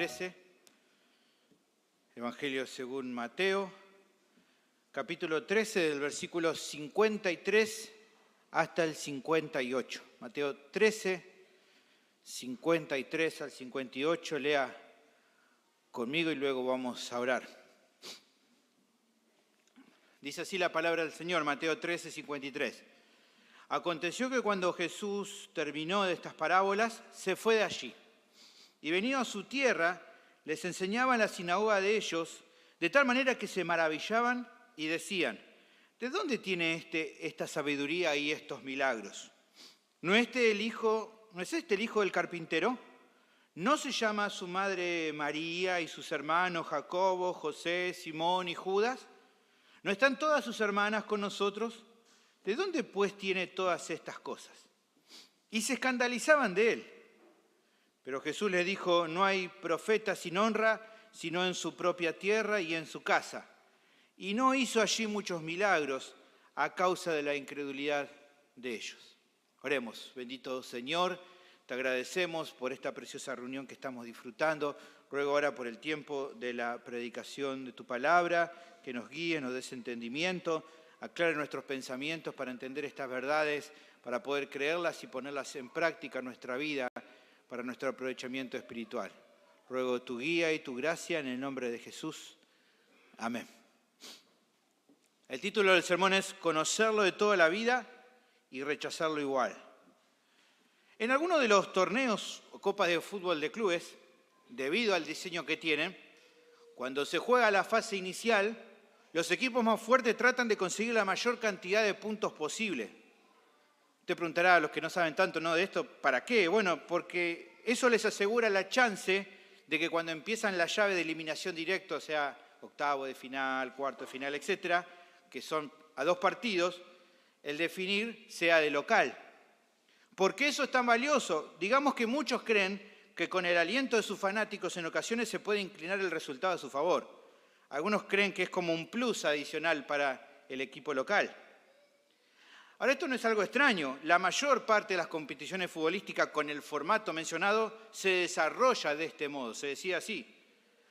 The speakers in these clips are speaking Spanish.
13, Evangelio según Mateo, capítulo 13, del versículo 53 hasta el 58. Mateo 13, 53 al 58, lea conmigo y luego vamos a orar. Dice así la palabra del Señor, Mateo 13, 53. Aconteció que cuando Jesús terminó de estas parábolas, se fue de allí. Y venido a su tierra, les enseñaba en la sinagoga de ellos, de tal manera que se maravillaban y decían: ¿de dónde tiene esta sabiduría y estos milagros? ¿No es este el hijo del carpintero? ¿No se llama su madre María y sus hermanos Jacobo, José, Simón y Judas? ¿No están todas sus hermanas con nosotros? ¿De dónde pues tiene todas estas cosas? Y se escandalizaban de él. Pero Jesús les dijo: no hay profeta sin honra, sino en su propia tierra y en su casa. Y no hizo allí muchos milagros a causa de la incredulidad de ellos. Oremos. Bendito Señor, te agradecemos por esta preciosa reunión que estamos disfrutando. Ruego ahora por el tiempo de la predicación de tu palabra, que nos guíe, nos des entendimiento, aclare nuestros pensamientos para entender estas verdades, para poder creerlas y ponerlas en práctica en nuestra vida, para nuestro aprovechamiento espiritual. Ruego tu guía y tu gracia en el nombre de Jesús. Amén. El título del sermón es Conocerlo de toda la vida y rechazarlo igual. En algunos de los torneos o copas de fútbol de clubes, debido al diseño que tienen, cuando se juega la fase inicial, los equipos más fuertes tratan de conseguir la mayor cantidad de puntos posible. Usted preguntará a los que no saben tanto de esto, ¿para qué? Bueno, porque eso les asegura la chance de que cuando empiezan la llave de eliminación directa, o sea, octavo de final, cuarto de final, etcétera, que son a 2 partidos, el definir sea de local. ¿Por qué eso es tan valioso? Digamos que muchos creen que con el aliento de sus fanáticos en ocasiones se puede inclinar el resultado a su favor. Algunos creen que es como un plus adicional para el equipo local. Ahora, esto no es algo extraño. La mayor parte de las competiciones futbolísticas con el formato mencionado se desarrolla de este modo, se decía así.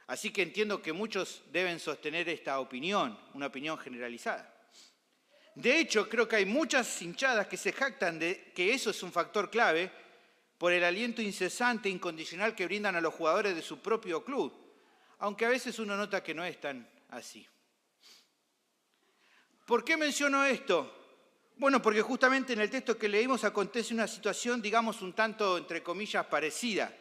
Así que entiendo que muchos deben sostener esta opinión, una opinión generalizada. De hecho, creo que hay muchas hinchadas que se jactan de que eso es un factor clave por el aliento incesante e incondicional que brindan a los jugadores de su propio club, aunque a veces uno nota que no es tan así. ¿Por qué menciono esto? Bueno, porque justamente en el texto que leímos acontece una situación, digamos, un tanto, entre comillas, parecida.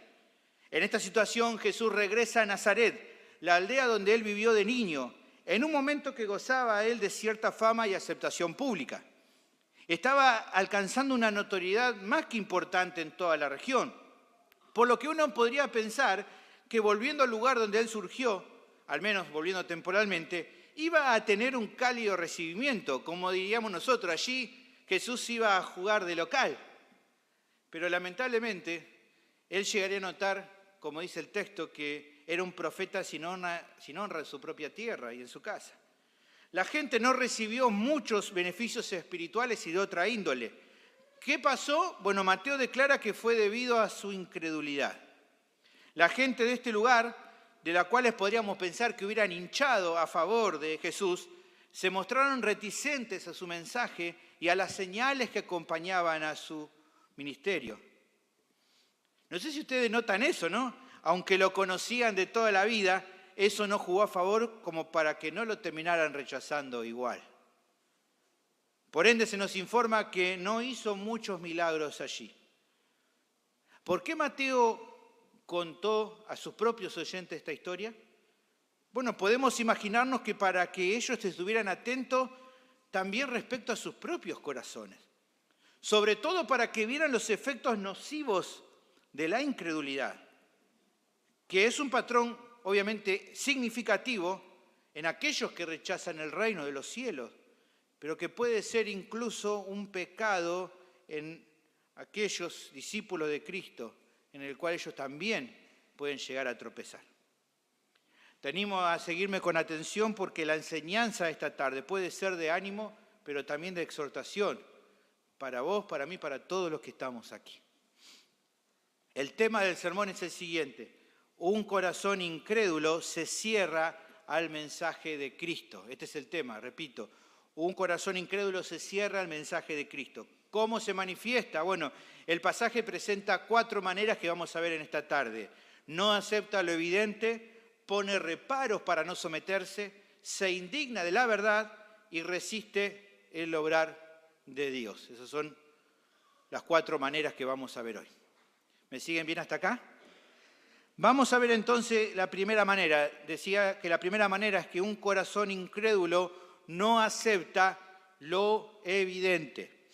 En esta situación Jesús regresa a Nazaret, la aldea donde él vivió de niño, en un momento que gozaba él de cierta fama y aceptación pública. Estaba alcanzando una notoriedad más que importante en toda la región, por lo que uno podría pensar que volviendo al lugar donde él surgió, al menos volviendo temporalmente, iba a tener un cálido recibimiento, como diríamos nosotros. Allí Jesús iba a jugar de local. Pero lamentablemente, él llegaría a notar, como dice el texto, que era un profeta sin honra en su propia tierra y en su casa. La gente no recibió muchos beneficios espirituales y de otra índole. ¿Qué pasó? Bueno, Mateo declara que fue debido a su incredulidad. La gente de este lugar, de la cual podríamos pensar que hubieran hinchado a favor de Jesús, se mostraron reticentes a su mensaje y a las señales que acompañaban a su ministerio. No sé si ustedes notan eso, ¿no? Aunque lo conocían de toda la vida, eso no jugó a favor como para que no lo terminaran rechazando igual. Por ende, se nos informa que no hizo muchos milagros allí. ¿Por qué Mateo contó a sus propios oyentes esta historia? Bueno, podemos imaginarnos que para que ellos estuvieran atentos también respecto a sus propios corazones. Sobre todo para que vieran los efectos nocivos de la incredulidad, que es un patrón obviamente significativo en aquellos que rechazan el reino de los cielos, pero que puede ser incluso un pecado en aquellos discípulos de Cristo, en el cual ellos también pueden llegar a tropezar. Te animo a seguirme con atención porque la enseñanza de esta tarde puede ser de ánimo, pero también de exhortación para vos, para mí, para todos los que estamos aquí. El tema del sermón es el siguiente: Un corazón incrédulo se cierra al mensaje de Cristo. Este es el tema, repito. Un corazón incrédulo se cierra al mensaje de Cristo. ¿Cómo se manifiesta? Bueno, el pasaje presenta 4 maneras que vamos a ver en esta tarde. No acepta lo evidente, pone reparos para no someterse, se indigna de la verdad y resiste el obrar de Dios. Esas son las 4 maneras que vamos a ver hoy. ¿Me siguen bien hasta acá? Vamos a ver entonces la primera manera. Decía que la primera manera es que un corazón incrédulo no acepta lo evidente.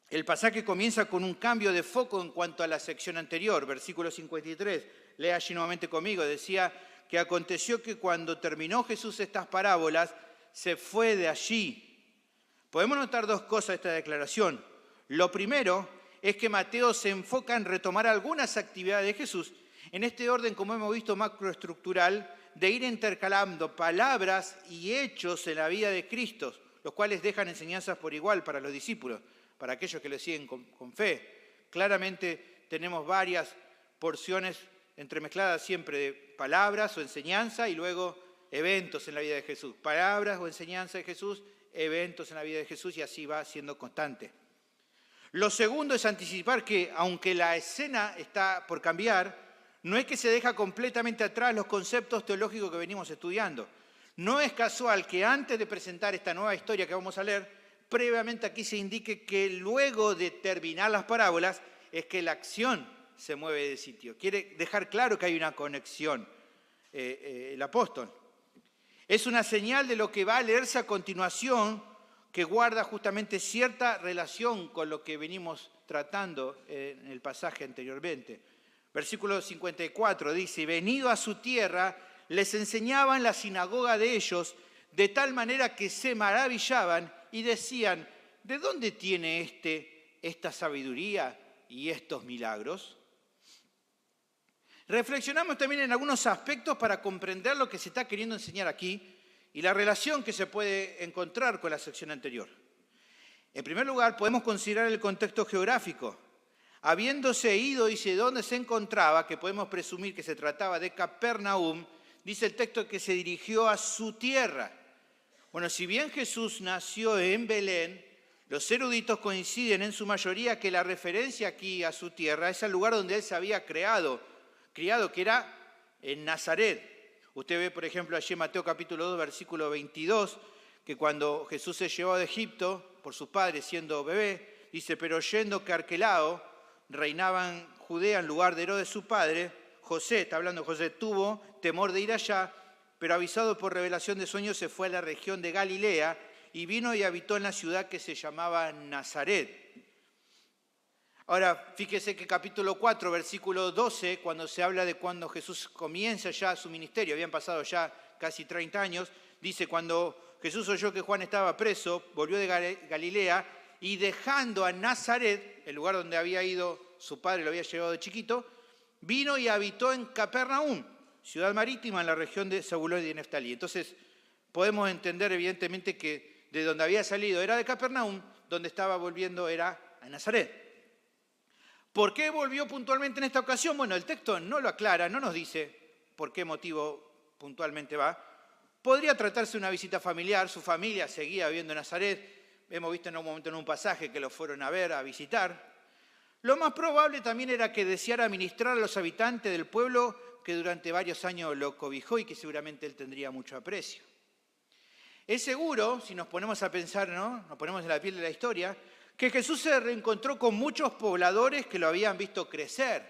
El pasaje comienza con un cambio de foco en cuanto a la sección anterior, versículo 53. Lea allí nuevamente conmigo. Decía que aconteció que cuando terminó Jesús estas parábolas, se fue de allí. Podemos notar 2 cosas de esta declaración. Lo primero es que Mateo se enfoca en retomar algunas actividades de Jesús en este orden, como hemos visto, macroestructural, de ir intercalando palabras y hechos en la vida de Cristo, los cuales dejan enseñanzas por igual para los discípulos, para aquellos que lo siguen con fe. Claramente tenemos varias porciones entremezcladas siempre de palabras o enseñanza y luego eventos en la vida de Jesús. Palabras o enseñanza de Jesús, eventos en la vida de Jesús, y así va siendo constante. Lo segundo es anticipar que, aunque la escena está por cambiar, no es que se deja completamente atrás los conceptos teológicos que venimos estudiando. No es casual que antes de presentar esta nueva historia que vamos a leer, previamente aquí se indique que luego de terminar las parábolas es que la acción se mueve de sitio. Quiere dejar claro que hay una conexión, el apóstol. Es una señal de lo que va a leerse a continuación, que guarda justamente cierta relación con lo que venimos tratando en el pasaje anteriormente. Versículo 54 dice: venido a su tierra, les enseñaba en la sinagoga de ellos, de tal manera que se maravillaban y decían: ¿de dónde tiene esta sabiduría y estos milagros? Reflexionamos también en algunos aspectos para comprender lo que se está queriendo enseñar aquí y la relación que se puede encontrar con la sección anterior. En primer lugar, podemos considerar el contexto geográfico. Habiéndose ido, dice, dónde se encontraba, que podemos presumir que se trataba de Capernaum, dice el texto que se dirigió a su tierra. Bueno, si bien Jesús nació en Belén, los eruditos coinciden en su mayoría que la referencia aquí a su tierra es al lugar donde él se había criado, que era en Nazaret. Usted ve, por ejemplo, allí en Mateo capítulo 2, versículo 22, que cuando Jesús se llevó de Egipto por sus padres siendo bebé, dice: pero oyendo que Arquelao reinaba en Judea en lugar de Herodes su padre, José, está hablando José, tuvo temor de ir allá, pero avisado por revelación de sueños se fue a la región de Galilea y vino y habitó en la ciudad que se llamaba Nazaret. Ahora, fíjese que capítulo 4, versículo 12, cuando se habla de cuando Jesús comienza ya su ministerio, habían pasado ya casi 30 años, dice: cuando Jesús oyó que Juan estaba preso, volvió de Galilea y dejando a Nazaret, el lugar donde había ido su padre, lo había llevado de chiquito, vino y habitó en Capernaum, ciudad marítima en la región de Zabulón y de Neftalí. Entonces, podemos entender evidentemente que de donde había salido era de Capernaum, donde estaba volviendo era a Nazaret. ¿Por qué volvió puntualmente en esta ocasión? Bueno, el texto no lo aclara, no nos dice por qué motivo puntualmente va. Podría tratarse de una visita familiar, su familia seguía viviendo en Nazaret. Hemos visto en un momento en un pasaje que lo fueron a ver, a visitar. Lo más probable también era que deseara ministrar a los habitantes del pueblo que durante varios años lo cobijó y que seguramente él tendría mucho aprecio. Es seguro, si nos ponemos a pensar, ¿no? Nos ponemos en la piel de la historia, que Jesús se reencontró con muchos pobladores que lo habían visto crecer.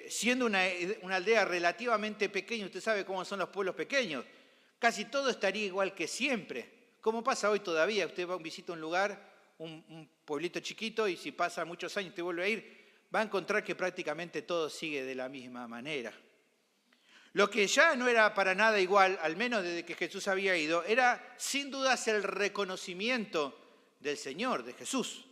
Siendo una aldea relativamente pequeña, usted sabe cómo son los pueblos pequeños, casi todo estaría igual que siempre. Como pasa hoy todavía, usted visita un lugar, un pueblito chiquito, y si pasa muchos años usted vuelve a ir, va a encontrar que prácticamente todo sigue de la misma manera. Lo que ya no era para nada igual, al menos desde que Jesús había ido, era sin dudas el reconocimiento del Señor, de Jesús.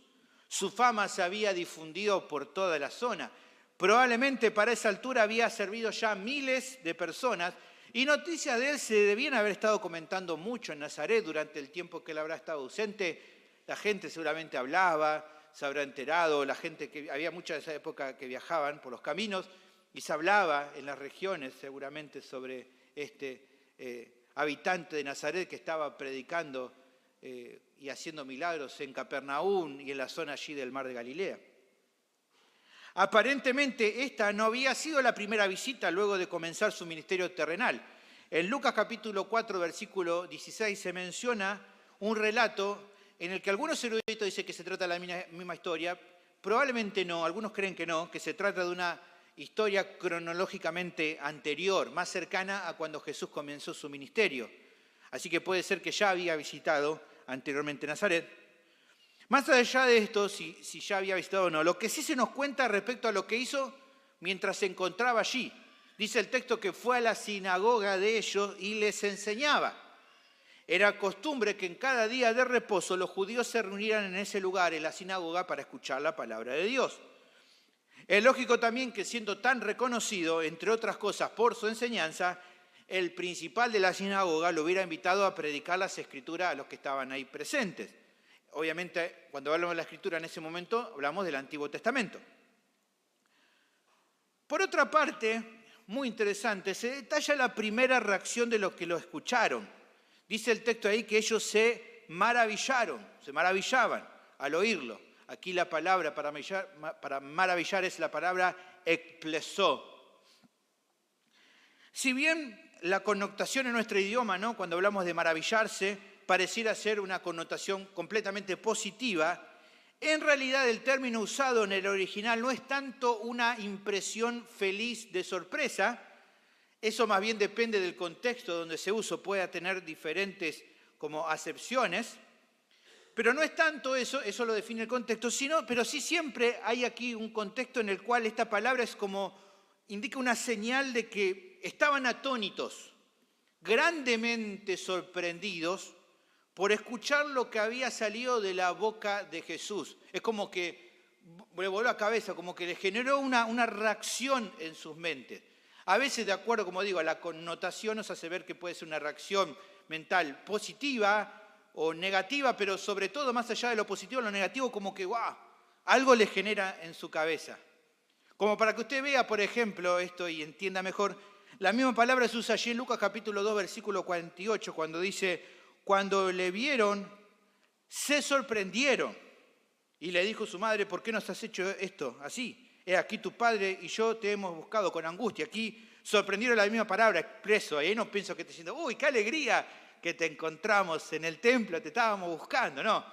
Su fama se había difundido por toda la zona. Probablemente para esa altura había servido ya a miles de personas, y noticias de él se debían haber estado comentando mucho en Nazaret durante el tiempo que él habrá estado ausente. La gente seguramente hablaba, se habrá enterado, la gente que había mucha de esa época que viajaban por los caminos, y se hablaba en las regiones seguramente sobre este habitante de Nazaret que estaba predicando y haciendo milagros en Capernaum y en la zona allí del mar de Galilea. Aparentemente esta no había sido la primera visita luego de comenzar su ministerio terrenal. En Lucas capítulo 4, versículo 16 se menciona un relato en el que algunos eruditos dicen que se trata de la misma historia, probablemente no, algunos creen que no, que se trata de una historia cronológicamente anterior, más cercana a cuando Jesús comenzó su ministerio. Así que puede ser que ya había visitado anteriormente Nazaret. Más allá de esto, si ya había visitado o no, lo que sí se nos cuenta respecto a lo que hizo mientras se encontraba allí. Dice el texto que fue a la sinagoga de ellos y les enseñaba. Era costumbre que en cada día de reposo los judíos se reunieran en ese lugar, en la sinagoga, para escuchar la palabra de Dios. Es lógico también que siendo tan reconocido, entre otras cosas, por su enseñanza, el principal de la sinagoga lo hubiera invitado a predicar las escrituras a los que estaban ahí presentes. Obviamente, cuando hablamos de la escritura en ese momento, hablamos del Antiguo Testamento. Por otra parte, muy interesante, se detalla la primera reacción de los que lo escucharon. Dice el texto ahí que ellos se maravillaban al oírlo. Aquí la palabra para maravillar es la palabra ekplesó. Si bien la connotación en nuestro idioma, ¿no?, cuando hablamos de maravillarse, pareciera ser una connotación completamente positiva, en realidad el término usado en el original no es tanto una impresión feliz de sorpresa. Eso más bien depende del contexto donde se usa, puede tener diferentes como acepciones, pero no es tanto eso lo define el contexto, pero sí siempre hay aquí un contexto en el cual esta palabra es como, indica una señal de que estaban atónitos, grandemente sorprendidos por escuchar lo que había salido de la boca de Jesús. Es como que le voló la cabeza, como que le generó una reacción en sus mentes. A veces, de acuerdo, como digo, a la connotación nos hace ver que puede ser una reacción mental positiva o negativa, pero sobre todo, más allá de lo positivo, lo negativo, como que ¡guau!, algo le genera en su cabeza. Como para que usted vea, por ejemplo, esto y entienda mejor, la misma palabra se usa allí en Lucas capítulo 2, versículo 48, cuando dice: cuando le vieron, se sorprendieron. Y le dijo su madre: ¿por qué nos has hecho esto así? Aquí tu padre y yo te hemos buscado con angustia. Aquí sorprendieron la misma palabra, expreso. Ahí no pienso que esté diciendo: uy, qué alegría que te encontramos en el templo, te estábamos buscando. No,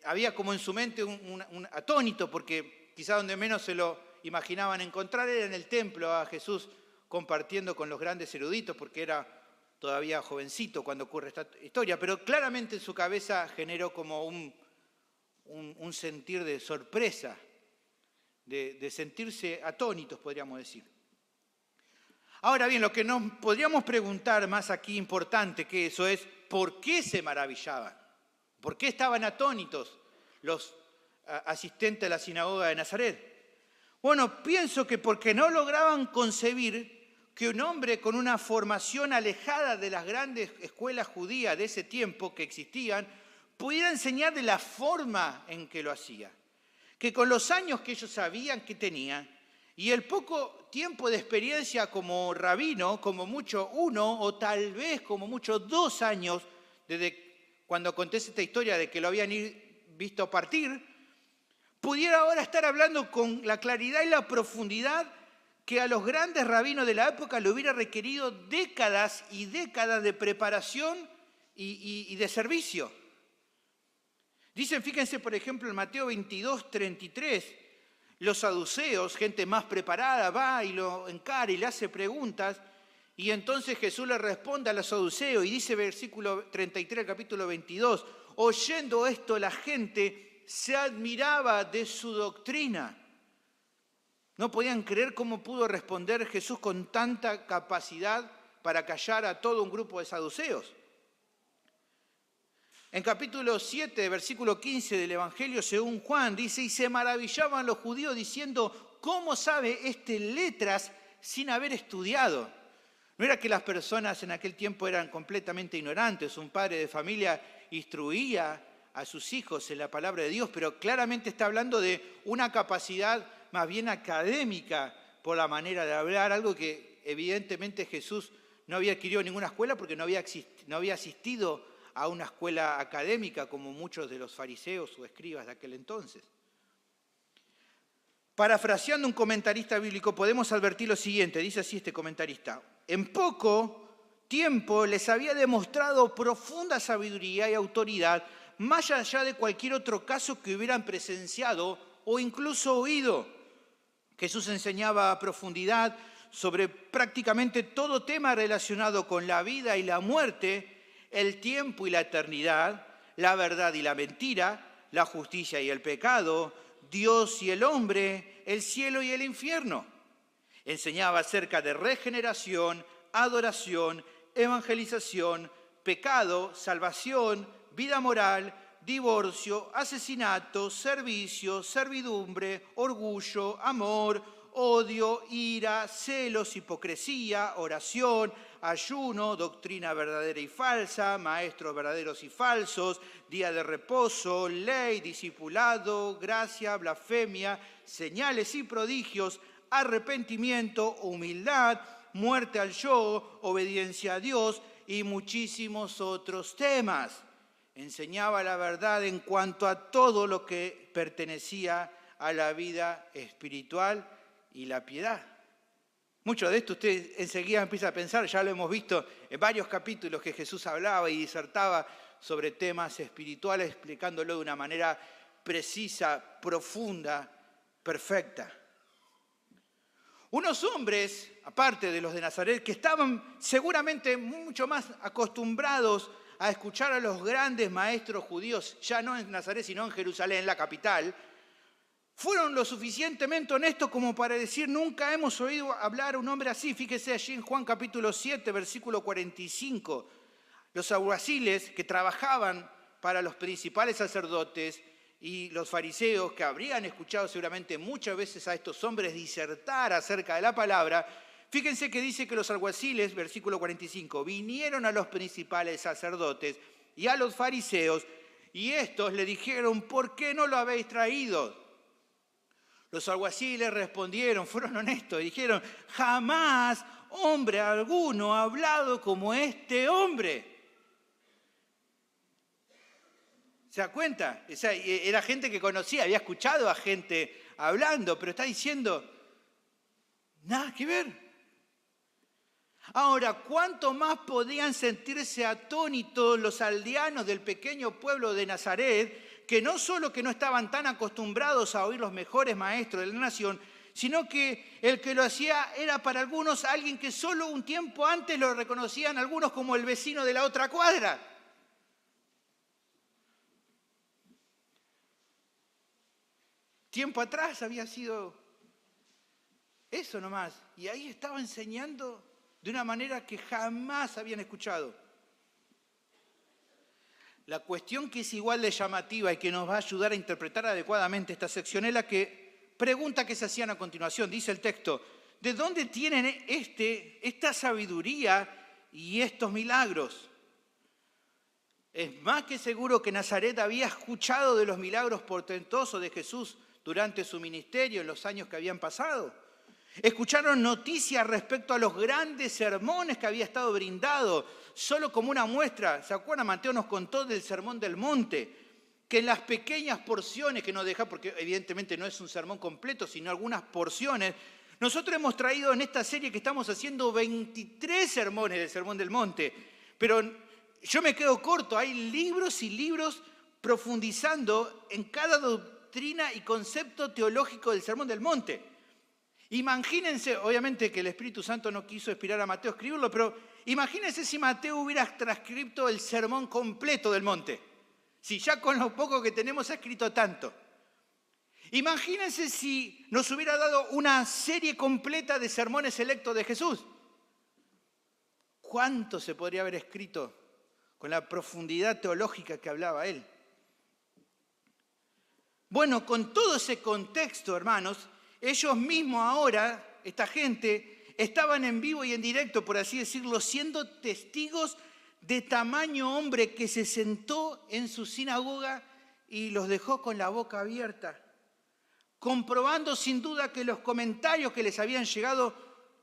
había como en su mente un atónito, porque quizá donde menos se lo imaginaban encontrar era en el templo a Jesús compartiendo con los grandes eruditos, porque era todavía jovencito cuando ocurre esta historia, pero claramente en su cabeza generó como un sentir de sorpresa, de sentirse atónitos, podríamos decir. Ahora bien, lo que nos podríamos preguntar más aquí, importante que eso, es ¿por qué se maravillaban? ¿Por qué estaban atónitos los asistentes a la sinagoga de Nazaret? Bueno, pienso que porque no lograban concebir que un hombre con una formación alejada de las grandes escuelas judías de ese tiempo que existían, pudiera enseñar de la forma en que lo hacía. Que con los años que ellos sabían que tenían y el poco tiempo de experiencia como rabino, como mucho 1 o tal vez como mucho 2 años, desde cuando acontece esta historia de que lo habían visto partir, pudiera ahora estar hablando con la claridad y la profundidad que a los grandes rabinos de la época le hubiera requerido décadas y décadas de preparación y de servicio. Dicen, fíjense por ejemplo en Mateo 22, 33, los saduceos, gente más preparada, va y lo encara y le hace preguntas, y entonces Jesús le responde a los saduceos y dice versículo 33, capítulo 22, oyendo esto la gente se admiraba de su doctrina. No podían creer cómo pudo responder Jesús con tanta capacidad para callar a todo un grupo de saduceos. En capítulo 7, versículo 15 del Evangelio según Juan, dice: y se maravillaban los judíos diciendo: ¿cómo sabe este letras sin haber estudiado? No era que las personas en aquel tiempo eran completamente ignorantes. Un padre de familia instruía a sus hijos en la palabra de Dios, pero claramente está hablando de una capacidad más bien académica por la manera de hablar, algo que evidentemente Jesús no había adquirido en ninguna escuela porque no había asistido a una escuela académica como muchos de los fariseos o escribas de aquel entonces. Parafraseando un comentarista bíblico, podemos advertir lo siguiente, dice así este comentarista: en poco tiempo les había demostrado profunda sabiduría y autoridad, más allá de cualquier otro caso que hubieran presenciado o incluso oído. Jesús enseñaba a profundidad sobre prácticamente todo tema relacionado con la vida y la muerte, el tiempo y la eternidad, la verdad y la mentira, la justicia y el pecado, Dios y el hombre, el cielo y el infierno. Enseñaba acerca de regeneración, adoración, evangelización, pecado, salvación, vida moral, divorcio, asesinato, servicio, servidumbre, orgullo, amor, odio, ira, celos, hipocresía, oración, ayuno, doctrina verdadera y falsa, maestros verdaderos y falsos, día de reposo, ley, discipulado, gracia, blasfemia, señales y prodigios, arrepentimiento, humildad, muerte al yo, obediencia a Dios y muchísimos otros temas. Enseñaba la verdad en cuanto a todo lo que pertenecía a la vida espiritual y la piedad. Mucho de esto usted enseguida empieza a pensar, ya lo hemos visto en varios capítulos que Jesús hablaba y disertaba sobre temas espirituales, explicándolo de una manera precisa, profunda, perfecta. Unos hombres, aparte de los de Nazaret, que estaban seguramente mucho más acostumbrados a escuchar a los grandes maestros judíos, ya no en Nazaret, sino en Jerusalén, la capital, fueron lo suficientemente honestos como para decir: nunca hemos oído hablar a un hombre así. Fíjese allí en Juan capítulo 7, versículo 45. Los alguaciles que trabajaban para los principales sacerdotes y los fariseos, que habrían escuchado seguramente muchas veces a estos hombres disertar acerca de la palabra, fíjense que dice que los alguaciles, versículo 45, vinieron a los principales sacerdotes y a los fariseos, y estos le dijeron: ¿por qué no lo habéis traído? Los alguaciles respondieron, fueron honestos, y dijeron: jamás hombre alguno ha hablado como este hombre. ¿Se da cuenta? O sea, era gente que conocía, había escuchado a gente hablando, pero está diciendo, nada que ver. Ahora, ¿cuánto más podían sentirse atónitos los aldeanos del pequeño pueblo de Nazaret, que no solo que no estaban tan acostumbrados a oír los mejores maestros de la nación, sino que el que lo hacía era para algunos alguien que solo un tiempo antes lo reconocían algunos como el vecino de la otra cuadra? Tiempo atrás había sido eso nomás, y ahí estaba enseñando de una manera que jamás habían escuchado. La cuestión que es igual de llamativa y que nos va a ayudar a interpretar adecuadamente esta sección es la pregunta que se hacían a continuación. Dice el texto: ¿de dónde tienen esta sabiduría y estos milagros? Es más que seguro que Nazaret había escuchado de los milagros portentosos de Jesús durante su ministerio en los años que habían pasado. Escucharon noticias respecto a los grandes sermones que había estado brindado. Solo como una muestra, ¿se acuerdan? Mateo nos contó del Sermón del Monte, que en las pequeñas porciones que nos deja, porque evidentemente no es un sermón completo, sino algunas porciones, nosotros hemos traído en esta serie que estamos haciendo 23 sermones del Sermón del Monte, pero yo me quedo corto, hay libros y libros profundizando en cada doctrina y concepto teológico del Sermón del Monte. Imagínense, obviamente que el Espíritu Santo no quiso inspirar a Mateo a escribirlo, pero imagínense si Mateo hubiera transcrito el sermón completo del monte. Si ya con lo poco que tenemos ha escrito tanto. Imagínense si nos hubiera dado una serie completa de sermones selectos de Jesús. ¿Cuánto se podría haber escrito con la profundidad teológica que hablaba él? Bueno, con todo ese contexto, hermanos, ellos mismos ahora, esta gente, estaban en vivo y en directo, por así decirlo, siendo testigos de tamaño hombre que se sentó en su sinagoga y los dejó con la boca abierta comprobando sin duda que los comentarios que les habían llegado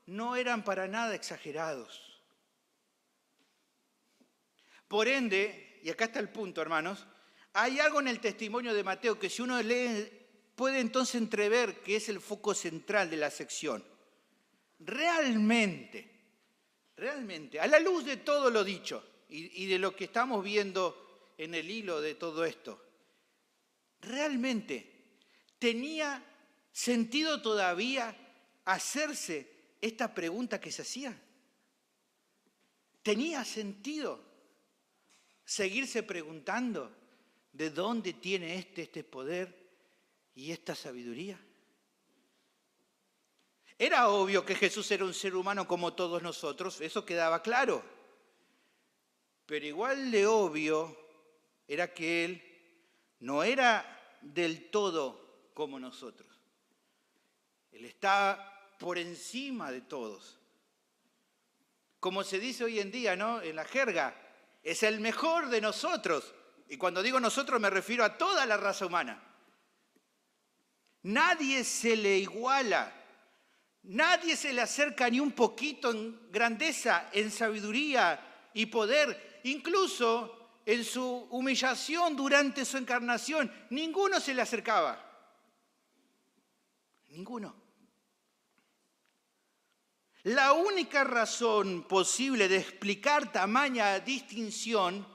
no eran para nada exagerados. Por ende, y acá está el punto, hermanos, hay algo en el testimonio de Mateo que si uno lee, puede entonces entrever que es el foco central de la sección. Realmente, a la luz de todo lo dicho y de lo que estamos viendo en el hilo de todo esto, realmente tenía sentido todavía hacerse esta pregunta que se hacía. ¿Tenía sentido seguirse preguntando de dónde tiene este poder y esta sabiduría? Era obvio que Jesús era un ser humano como todos nosotros, eso quedaba claro. Pero igual de obvio era que Él no era del todo como nosotros. Él está por encima de todos. Como se dice hoy en día, ¿no? En la jerga, es el mejor de nosotros. Y cuando digo nosotros me refiero a toda la raza humana. Nadie se le iguala. Nadie se le acerca ni un poquito en grandeza, en sabiduría y poder. Incluso en su humillación durante su encarnación, ninguno se le acercaba. Ninguno. La única razón posible de explicar tamaña distinción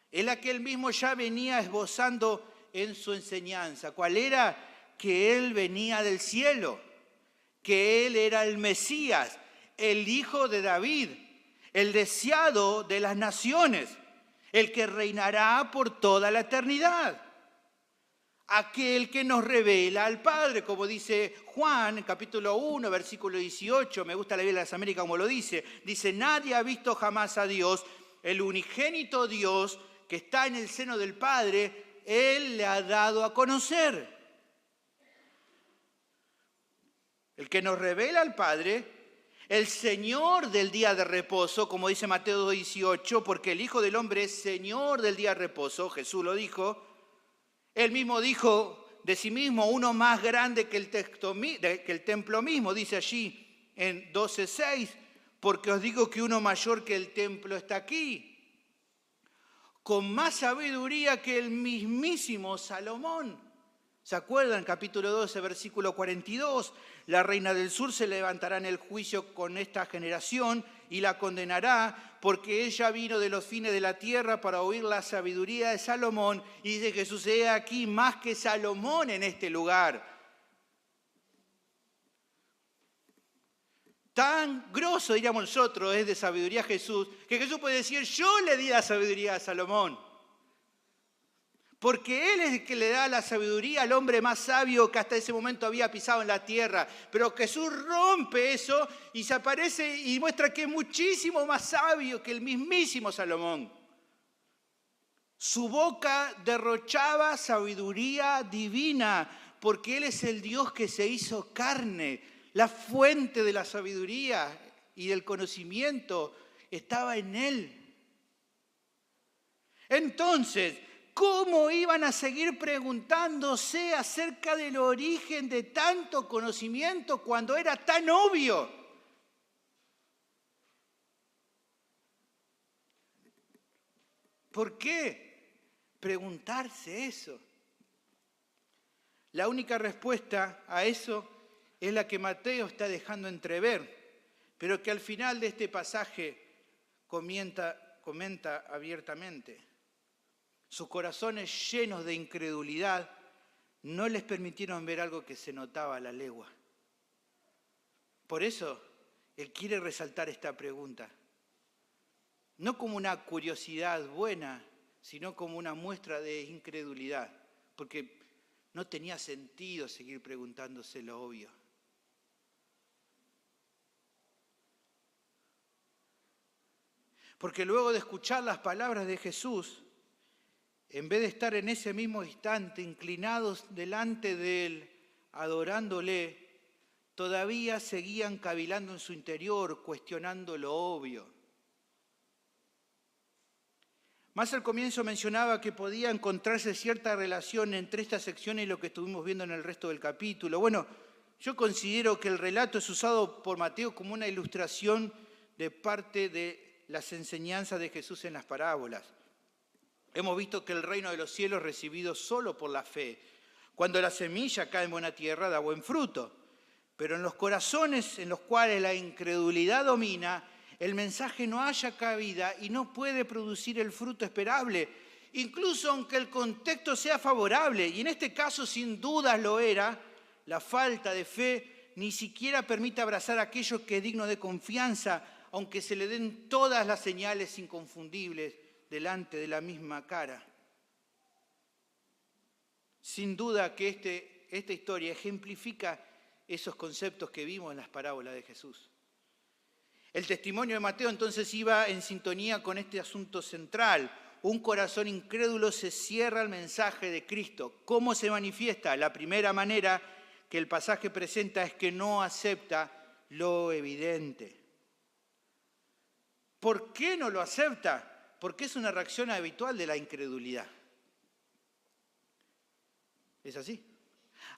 es la que él mismo ya venía esbozando en su enseñanza. ¿Cuál era? Que él venía del cielo, que él era el Mesías, el hijo de David, el deseado de las naciones, el que reinará por toda la eternidad. Aquel que nos revela al Padre, como dice Juan, capítulo 1, versículo 18, me gusta la Biblia de las Américas como lo dice, nadie ha visto jamás a Dios, el unigénito Dios que está en el seno del Padre, Él le ha dado a conocer. El que nos revela al Padre, el Señor del día de reposo, como dice Mateo 2:18, porque el Hijo del Hombre es Señor del día de reposo, Jesús lo dijo. Él mismo dijo de sí mismo, uno más grande que el templo mismo, dice allí en 12:6, porque os digo que uno mayor que el templo está aquí, con más sabiduría que el mismísimo Salomón. ¿Se acuerdan? Capítulo 12, versículo 42, la reina del sur se levantará en el juicio con esta generación y la condenará, porque ella vino de los fines de la tierra para oír la sabiduría de Salomón, y dice que sucede aquí más que Salomón en este lugar. Tan grosso, diríamos nosotros, es de sabiduría Jesús, que Jesús puede decir, yo le di la sabiduría a Salomón. Porque Él es el que le da la sabiduría al hombre más sabio que hasta ese momento había pisado en la tierra. Pero Jesús rompe eso y se aparece y muestra que es muchísimo más sabio que el mismísimo Salomón. Su boca derrochaba sabiduría divina, porque Él es el Dios que se hizo carne. La fuente de la sabiduría y del conocimiento estaba en Él. Entonces, ¿cómo iban a seguir preguntándose acerca del origen de tanto conocimiento cuando era tan obvio? ¿Por qué preguntarse eso? La única respuesta a eso es la que Mateo está dejando entrever, pero que al final de este pasaje comenta abiertamente. Sus corazones llenos de incredulidad no les permitieron ver algo que se notaba a la legua. Por eso, él quiere resaltar esta pregunta. No como una curiosidad buena, sino como una muestra de incredulidad. Porque no tenía sentido seguir preguntándose lo obvio. Porque luego de escuchar las palabras de Jesús, en vez de estar en ese mismo instante inclinados delante de Él, adorándole, todavía seguían cavilando en su interior, cuestionando lo obvio. Más al comienzo mencionaba que podía encontrarse cierta relación entre esta sección y lo que estuvimos viendo en el resto del capítulo. Bueno, yo considero que el relato es usado por Mateo como una ilustración de parte de las enseñanzas de Jesús en las parábolas. Hemos visto que el reino de los cielos es recibido solo por la fe. Cuando la semilla cae en buena tierra, da buen fruto. Pero en los corazones en los cuales la incredulidad domina, el mensaje no halla cabida y no puede producir el fruto esperable, incluso aunque el contexto sea favorable, y en este caso sin dudas lo era. La falta de fe ni siquiera permite abrazar aquello que es digno de confianza, aunque se le den todas las señales inconfundibles delante de la misma cara. Sin duda que esta historia ejemplifica esos conceptos que vimos en las parábolas de Jesús. El testimonio de Mateo entonces iba en sintonía con este asunto central. Un corazón incrédulo se cierra al mensaje de Cristo. ¿Cómo se manifiesta? La primera manera que el pasaje presenta es que no acepta lo evidente. ¿Por qué no lo acepta? Porque es una reacción habitual de la incredulidad. Es así.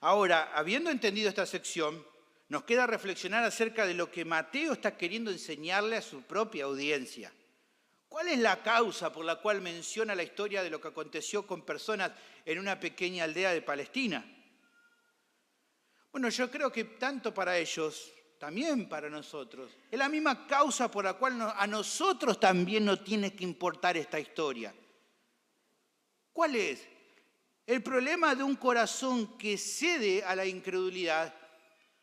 Ahora, habiendo entendido esta sección, nos queda reflexionar acerca de lo que Mateo está queriendo enseñarle a su propia audiencia. ¿Cuál es la causa por la cual menciona la historia de lo que aconteció con personas en una pequeña aldea de Palestina? Bueno, yo creo que tanto para ellos, también para nosotros, es la misma causa por la cual a nosotros también nos tiene que importar esta historia. ¿Cuál es? El problema de un corazón que cede a la incredulidad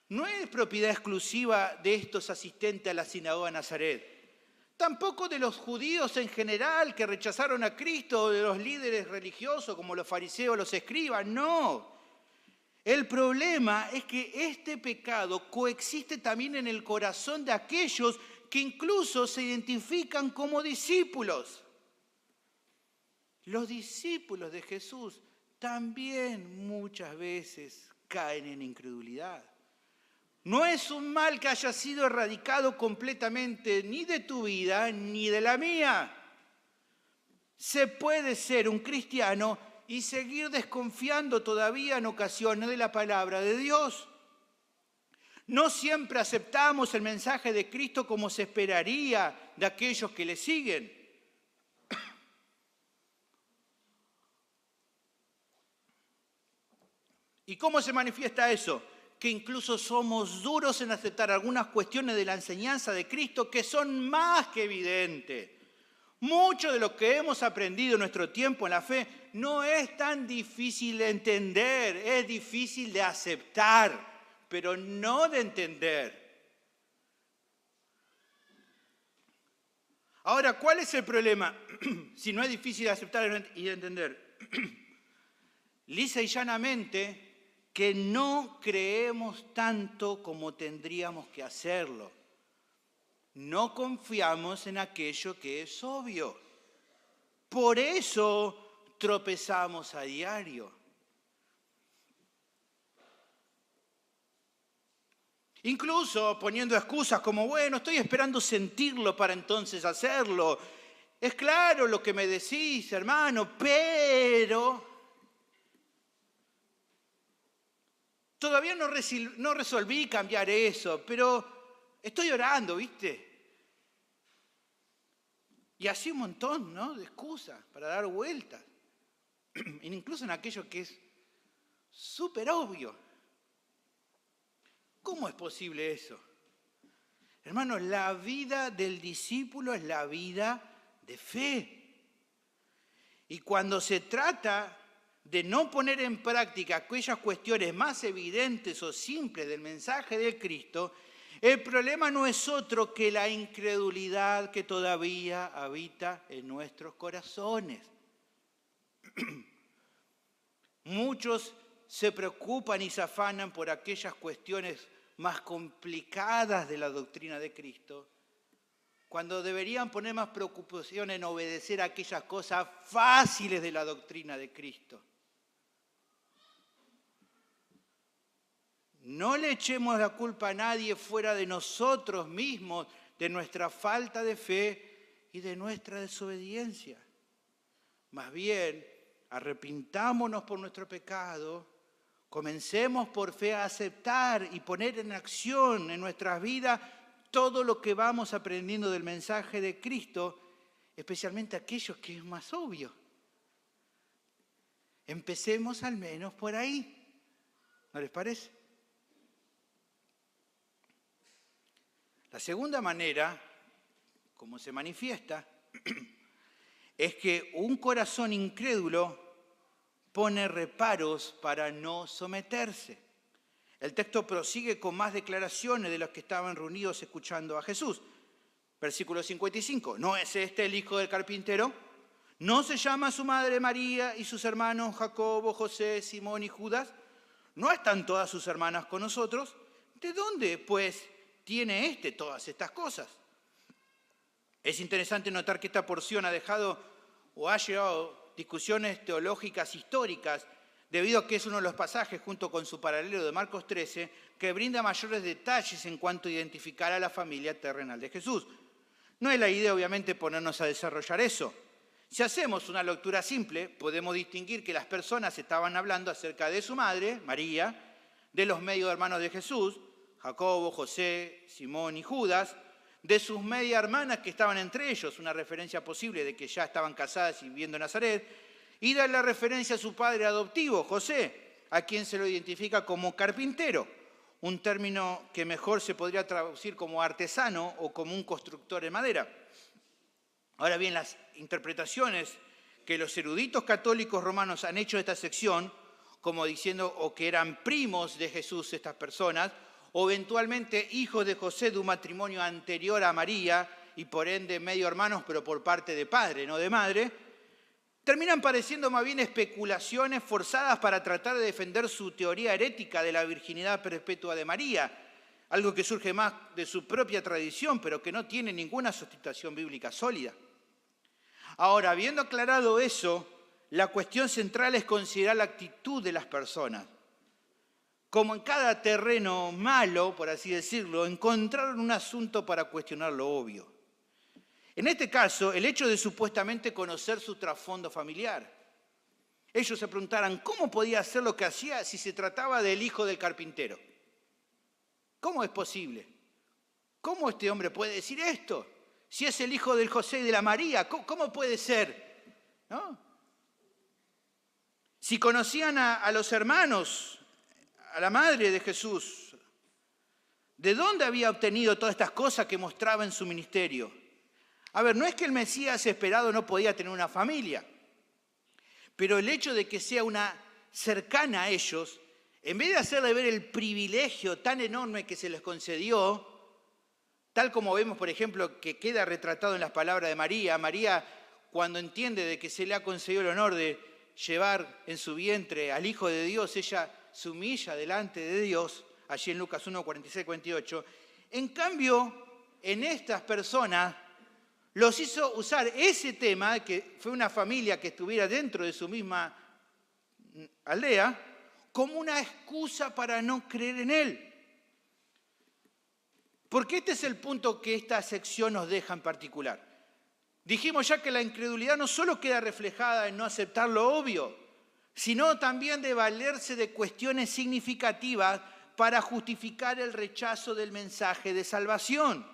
no es propiedad exclusiva de estos asistentes a la sinagoga de Nazaret, tampoco de los judíos en general que rechazaron a Cristo, o de los líderes religiosos como los fariseos, los escribas, no. El problema es que este pecado coexiste también en el corazón de aquellos que incluso se identifican como discípulos. Los discípulos de Jesús también muchas veces caen en incredulidad. No es un mal que haya sido erradicado completamente ni de tu vida ni de la mía. Se puede ser un cristiano y seguir desconfiando todavía en ocasiones de la palabra de Dios. No siempre aceptamos el mensaje de Cristo como se esperaría de aquellos que le siguen. ¿Y cómo se manifiesta eso? Que incluso somos duros en aceptar algunas cuestiones de la enseñanza de Cristo que son más que evidentes. Mucho de lo que hemos aprendido en nuestro tiempo en la fe no es tan difícil de entender, es difícil de aceptar, pero no de entender. Ahora, ¿cuál es el problema? Si no es difícil de aceptar y de entender. Lisa y llanamente, que no creemos tanto como tendríamos que hacerlo. No confiamos en aquello que es obvio. Por eso tropezamos a diario. Incluso poniendo excusas como, bueno, estoy esperando sentirlo para entonces hacerlo. Es claro lo que me decís, hermano, pero todavía no resolví cambiar eso, pero estoy orando, ¿viste? Y así un montón, ¿no?, de excusas para dar vueltas. Incluso en aquello que es súper obvio. ¿Cómo es posible eso? Hermanos, la vida del discípulo es la vida de fe. Y cuando se trata de no poner en práctica aquellas cuestiones más evidentes o simples del mensaje de Cristo, el problema no es otro que la incredulidad que todavía habita en nuestros corazones. Muchos se preocupan y se afanan por aquellas cuestiones más complicadas de la doctrina de Cristo, cuando deberían poner más preocupación en obedecer a aquellas cosas fáciles de la doctrina de Cristo. No le echemos la culpa a nadie fuera de nosotros mismos, de nuestra falta de fe y de nuestra desobediencia. Más bien, arrepintámonos por nuestro pecado, comencemos por fe a aceptar y poner en acción en nuestras vidas todo lo que vamos aprendiendo del mensaje de Cristo, especialmente aquello que es más obvio. Empecemos al menos por ahí. ¿No les parece? La segunda manera, como se manifiesta, es que un corazón incrédulo pone reparos para no someterse. El texto prosigue con más declaraciones de los que estaban reunidos escuchando a Jesús. Versículo 55. ¿No es este el hijo del carpintero? ¿No se llama su madre María y sus hermanos Jacobo, José, Simón y Judas? ¿No están todas sus hermanas con nosotros? ¿De dónde, pues, tiene todas estas cosas? Es interesante notar que esta porción ha dejado o ha llevado discusiones teológicas históricas, debido a que es uno de los pasajes, junto con su paralelo de Marcos 13, que brinda mayores detalles en cuanto a identificar a la familia terrenal de Jesús. No es la idea, obviamente, ponernos a desarrollar eso. Si hacemos una lectura simple, podemos distinguir que las personas estaban hablando acerca de su madre, María, de los medio hermanos de Jesús, Jacobo, José, Simón y Judas, de sus media hermanas que estaban entre ellos, una referencia posible de que ya estaban casadas y viviendo en Nazaret, y da la referencia a su padre adoptivo, José, a quien se lo identifica como carpintero, un término que mejor se podría traducir como artesano o como un constructor de madera. Ahora bien, las interpretaciones que los eruditos católicos romanos han hecho de esta sección, como diciendo o que eran primos de Jesús estas personas, o eventualmente hijos de José de un matrimonio anterior a María y por ende medio hermanos, pero por parte de padre, no de madre, terminan pareciendo más bien especulaciones forzadas para tratar de defender su teoría herética de la virginidad perpetua de María, algo que surge más de su propia tradición, pero que no tiene ninguna sustentación bíblica sólida. Ahora, habiendo aclarado eso, la cuestión central es considerar la actitud de las personas. Como en cada terreno malo, por así decirlo, encontraron un asunto para cuestionar lo obvio. En este caso, el hecho de supuestamente conocer su trasfondo familiar. Ellos se preguntaran, ¿cómo podía hacer lo que hacía si se trataba del hijo del carpintero? ¿Cómo es posible? ¿Cómo este hombre puede decir esto? Si es el hijo del José y de la María, ¿cómo puede ser? ¿No? Si conocían a los hermanos, a la madre de Jesús, ¿de dónde había obtenido todas estas cosas que mostraba en su ministerio? A ver, no es que el Mesías esperado no podía tener una familia, pero el hecho de que sea una cercana a ellos, en vez de hacerle ver el privilegio tan enorme que se les concedió, tal como vemos, por ejemplo, que queda retratado en las palabras de María, María cuando entiende de que se le ha concedido el honor de llevar en su vientre al Hijo de Dios, ella se humilla delante de Dios, allí en Lucas 1, 46, 48. En cambio, en estas personas los hizo usar ese tema, que fue una familia que estuviera dentro de su misma aldea, como una excusa para no creer en Él. Porque este es el punto que esta sección nos deja en particular. Dijimos ya que la incredulidad no solo queda reflejada en no aceptar lo obvio, sino también de valerse de cuestiones significativas para justificar el rechazo del mensaje de salvación.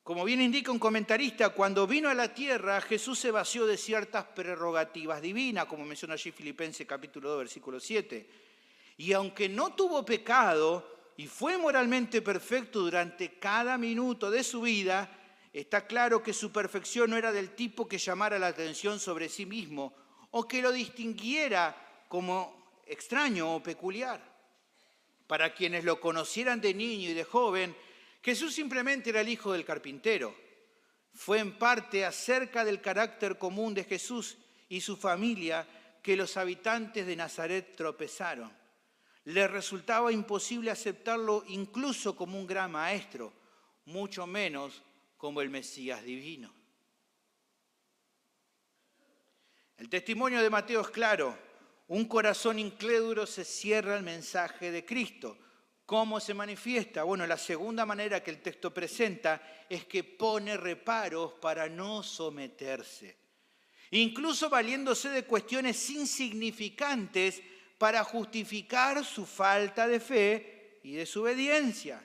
Como bien indica un comentarista, cuando vino a la tierra, Jesús se vació de ciertas prerrogativas divinas, como menciona allí Filipenses capítulo 2, versículo 7. Y aunque no tuvo pecado y fue moralmente perfecto durante cada minuto de su vida, está claro que su perfección no era del tipo que llamara la atención sobre sí mismo o que lo distinguiera como extraño o peculiar. Para quienes lo conocieran de niño y de joven, Jesús simplemente era el hijo del carpintero. Fue en parte acerca del carácter común de Jesús y su familia que los habitantes de Nazaret tropezaron. Les resultaba imposible aceptarlo incluso como un gran maestro, mucho menos como el Mesías divino. El testimonio de Mateo es claro. Un corazón incrédulo se cierra al mensaje de Cristo. ¿Cómo se manifiesta? Bueno, la segunda manera que el texto presenta es que pone reparos para no someterse. incluso valiéndose de cuestiones insignificantes para justificar su falta de fe y desobediencia.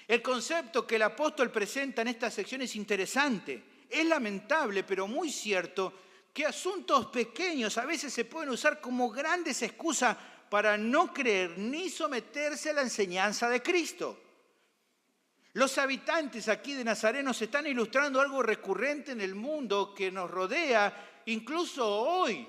El concepto que el apóstol presenta en esta sección es interesante. Es lamentable, pero muy cierto, que asuntos pequeños a veces se pueden usar como grandes excusas para no creer ni someterse a la enseñanza de Cristo. Los habitantes aquí de Nazaret nos están ilustrando algo recurrente en el mundo que nos rodea, incluso hoy.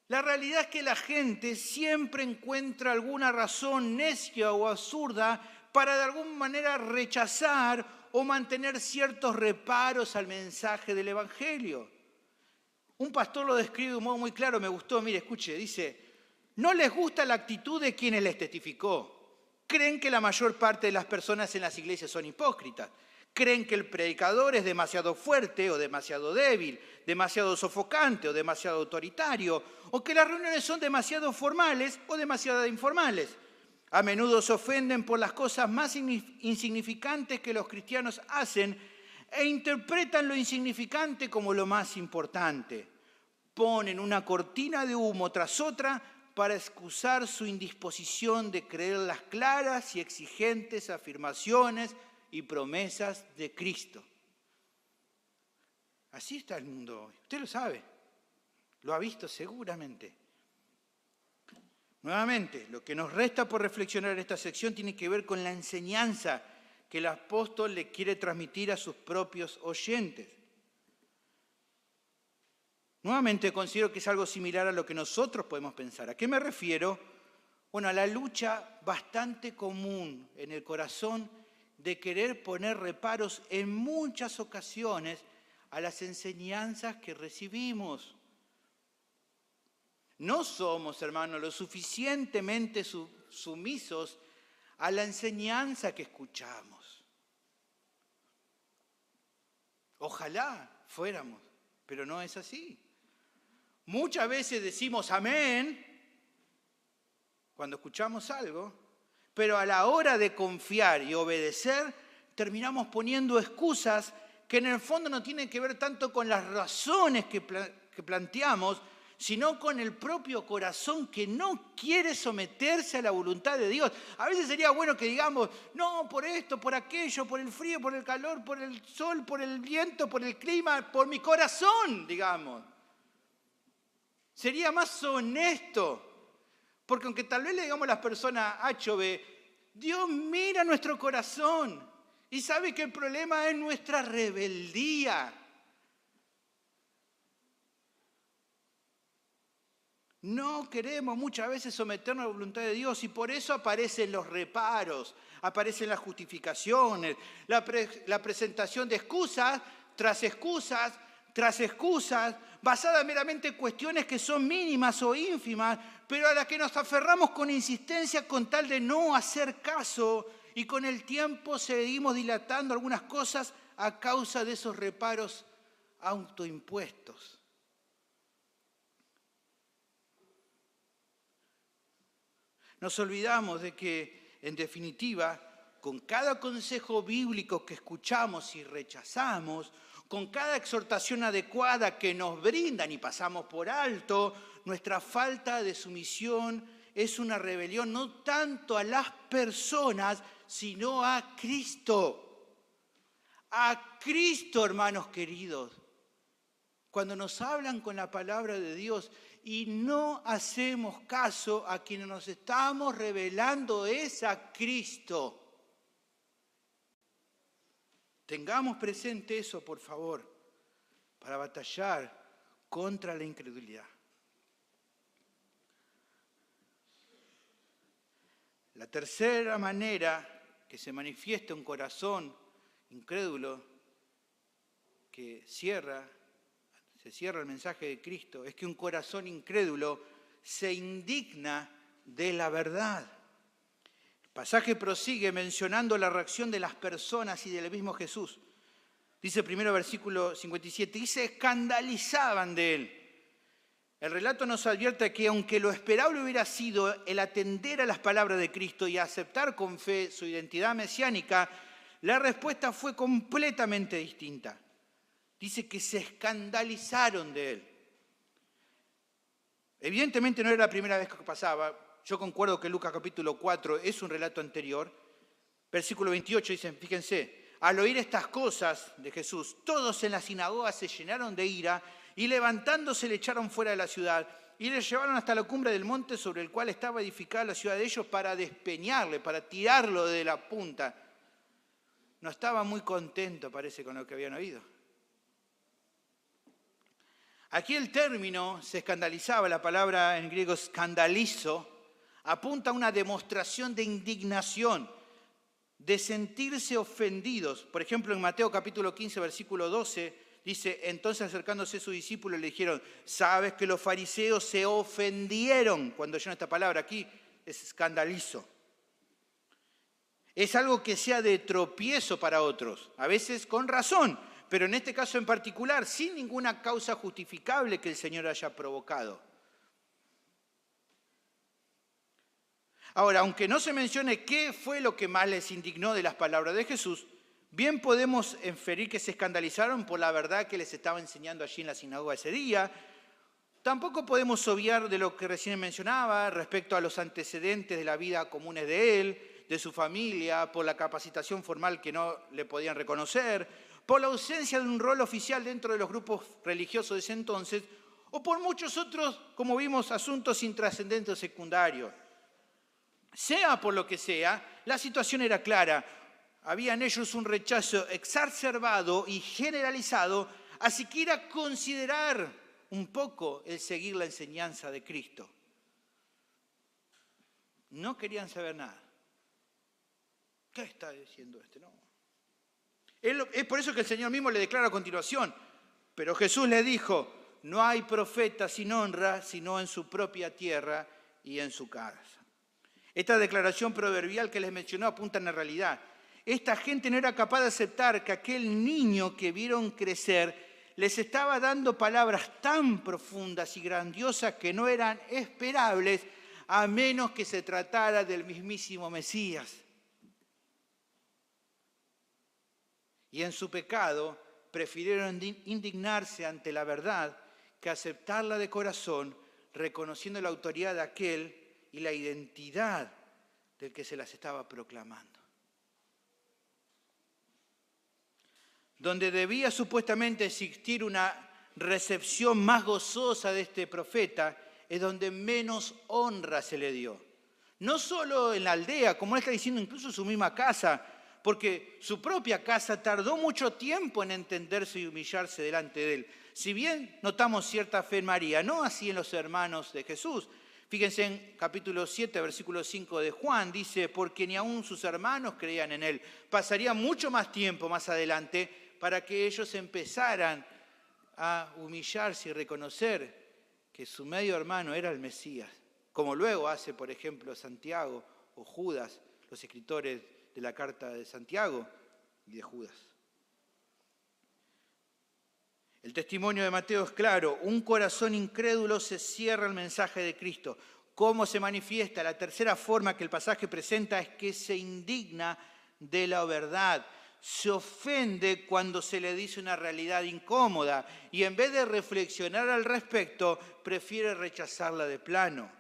La realidad es que la gente siempre encuentra alguna razón necia o absurda para de alguna manera rechazar o mantener ciertos reparos al mensaje del Evangelio. Un pastor lo describe de un modo muy claro, me gustó, mire, escuche, dice, no les gusta la actitud de quienes les testificó. Creen que la mayor parte de las personas en las iglesias son hipócritas. Creen que el predicador es demasiado fuerte o demasiado débil, demasiado sofocante o demasiado autoritario, o que las reuniones son demasiado formales o demasiado informales. A menudo se ofenden por las cosas más insignificantes que los cristianos hacen e interpretan lo insignificante como lo más importante. Ponen una cortina de humo tras otra para excusar su indisposición de creer las claras y exigentes afirmaciones y promesas de Cristo. Así está el mundo hoy. Usted lo sabe, lo ha visto seguramente. Nuevamente, lo que nos resta por reflexionar en esta sección tiene que ver con la enseñanza que el apóstol le quiere transmitir a sus propios oyentes. Nuevamente considero que es algo similar a lo que nosotros podemos pensar. ¿A qué me refiero? Bueno, a la lucha bastante común en el corazón de querer poner reparos en muchas ocasiones a las enseñanzas que recibimos. No somos, hermanos, lo suficientemente sumisos a la enseñanza que escuchamos. Ojalá fuéramos, pero no es así. Muchas veces decimos amén cuando escuchamos algo, pero a la hora de confiar y obedecer, terminamos poniendo excusas que en el fondo no tienen que ver tanto con las razones que planteamos, sino con el propio corazón que no quiere someterse a la voluntad de Dios. A veces sería bueno que digamos, no, por esto, por aquello, por el frío, por el calor, por el sol, por el viento, por el clima, por mi corazón, digamos. Sería más honesto. Porque aunque tal vez le digamos a las personas H o B, Dios mira nuestro corazón y sabe que el problema es nuestra rebeldía. No queremos muchas veces someternos a la voluntad de Dios y por eso aparecen los reparos, aparecen las justificaciones, la presentación de excusas, basadas meramente en cuestiones que son mínimas o ínfimas, pero a las que nos aferramos con insistencia con tal de no hacer caso y con el tiempo seguimos dilatando algunas cosas a causa de esos reparos autoimpuestos. Nos olvidamos de que, en definitiva, con cada consejo bíblico que escuchamos y rechazamos, con cada exhortación adecuada que nos brindan y pasamos por alto, nuestra falta de sumisión es una rebelión no tanto a las personas, sino a Cristo. A Cristo, hermanos queridos. Cuando nos hablan con la palabra de Dios y no hacemos caso a quienes nos estamos revelando es a Cristo. Tengamos presente eso, por favor, para batallar contra la incredulidad. La tercera manera que se manifiesta un corazón incrédulo que se cierra el mensaje de Cristo, es que un corazón incrédulo se indigna de la verdad. El pasaje prosigue mencionando la reacción de las personas y del mismo Jesús. Dice primero versículo 57, y se escandalizaban de él. El relato nos advierte que aunque lo esperable hubiera sido el atender a las palabras de Cristo y aceptar con fe su identidad mesiánica, la respuesta fue completamente distinta. Dice que se escandalizaron de él. Evidentemente no era la primera vez que pasaba. Yo concuerdo que Lucas capítulo 4 es un relato anterior. Versículo 28 dicen, fíjense, al oír estas cosas de Jesús, todos en la sinagoga se llenaron de ira y levantándose le echaron fuera de la ciudad y le llevaron hasta la cumbre del monte sobre el cual estaba edificada la ciudad de ellos para despeñarle, para tirarlo de la punta. No estaba muy contento, parece, con lo que habían oído. Aquí el término se escandalizaba, la palabra en griego escandalizo, apunta a una demostración de indignación, de sentirse ofendidos. Por ejemplo, en Mateo capítulo 15, versículo 12, dice, entonces acercándose a sus discípulos le dijeron, ¿sabes que los fariseos se ofendieron? Cuando oyeron esta palabra aquí, es escandalizo. Es algo que sea de tropiezo para otros, a veces con razón, pero en este caso en particular, sin ninguna causa justificable que el Señor haya provocado. Ahora, aunque no se mencione qué fue lo que más les indignó de las palabras de Jesús, bien podemos inferir que se escandalizaron por la verdad que les estaba enseñando allí en la sinagoga ese día. Tampoco podemos obviar de lo que recién mencionaba respecto a los antecedentes de la vida comunes de él, de su familia, por la capacitación formal que no le podían reconocer, por la ausencia de un rol oficial dentro de los grupos religiosos de ese entonces, o por muchos otros, como vimos, asuntos intrascendentes secundarios. Sea por lo que sea, la situación era clara. Había en ellos un rechazo exacerbado y generalizado a siquiera considerar un poco el seguir la enseñanza de Cristo. No querían saber nada. ¿Qué está diciendo este? No. Es por eso que el Señor mismo le declara a continuación, pero Jesús le dijo, no hay profeta sin honra, sino en su propia tierra y en su casa. Esta declaración proverbial que les mencionó apunta en la realidad. Esta gente no era capaz de aceptar que aquel niño que vieron crecer les estaba dando palabras tan profundas y grandiosas que no eran esperables a menos que se tratara del mismísimo Mesías. Y en su pecado prefirieron indignarse ante la verdad que aceptarla de corazón, reconociendo la autoridad de aquel y la identidad del que se las estaba proclamando. Donde debía supuestamente existir una recepción más gozosa de este profeta, es donde menos honra se le dio. No solo en la aldea, como él está diciendo, incluso en su misma casa, porque su propia casa tardó mucho tiempo en entenderse y humillarse delante de él. Si bien notamos cierta fe en María, no así en los hermanos de Jesús. Fíjense en capítulo 7, versículo 5 de Juan, dice, porque ni aun sus hermanos creían en él. Pasaría mucho más tiempo más adelante para que ellos empezaran a humillarse y reconocer que su medio hermano era el Mesías, como luego hace, por ejemplo, Santiago o Judas, los escritores de la carta de Santiago y de Judas. El testimonio de Mateo es claro, un corazón incrédulo se cierra al mensaje de Cristo. ¿Cómo se manifiesta? La tercera forma que el pasaje presenta es que se indigna de la verdad. Se ofende cuando se le dice una realidad incómoda y en vez de reflexionar al respecto, prefiere rechazarla de plano.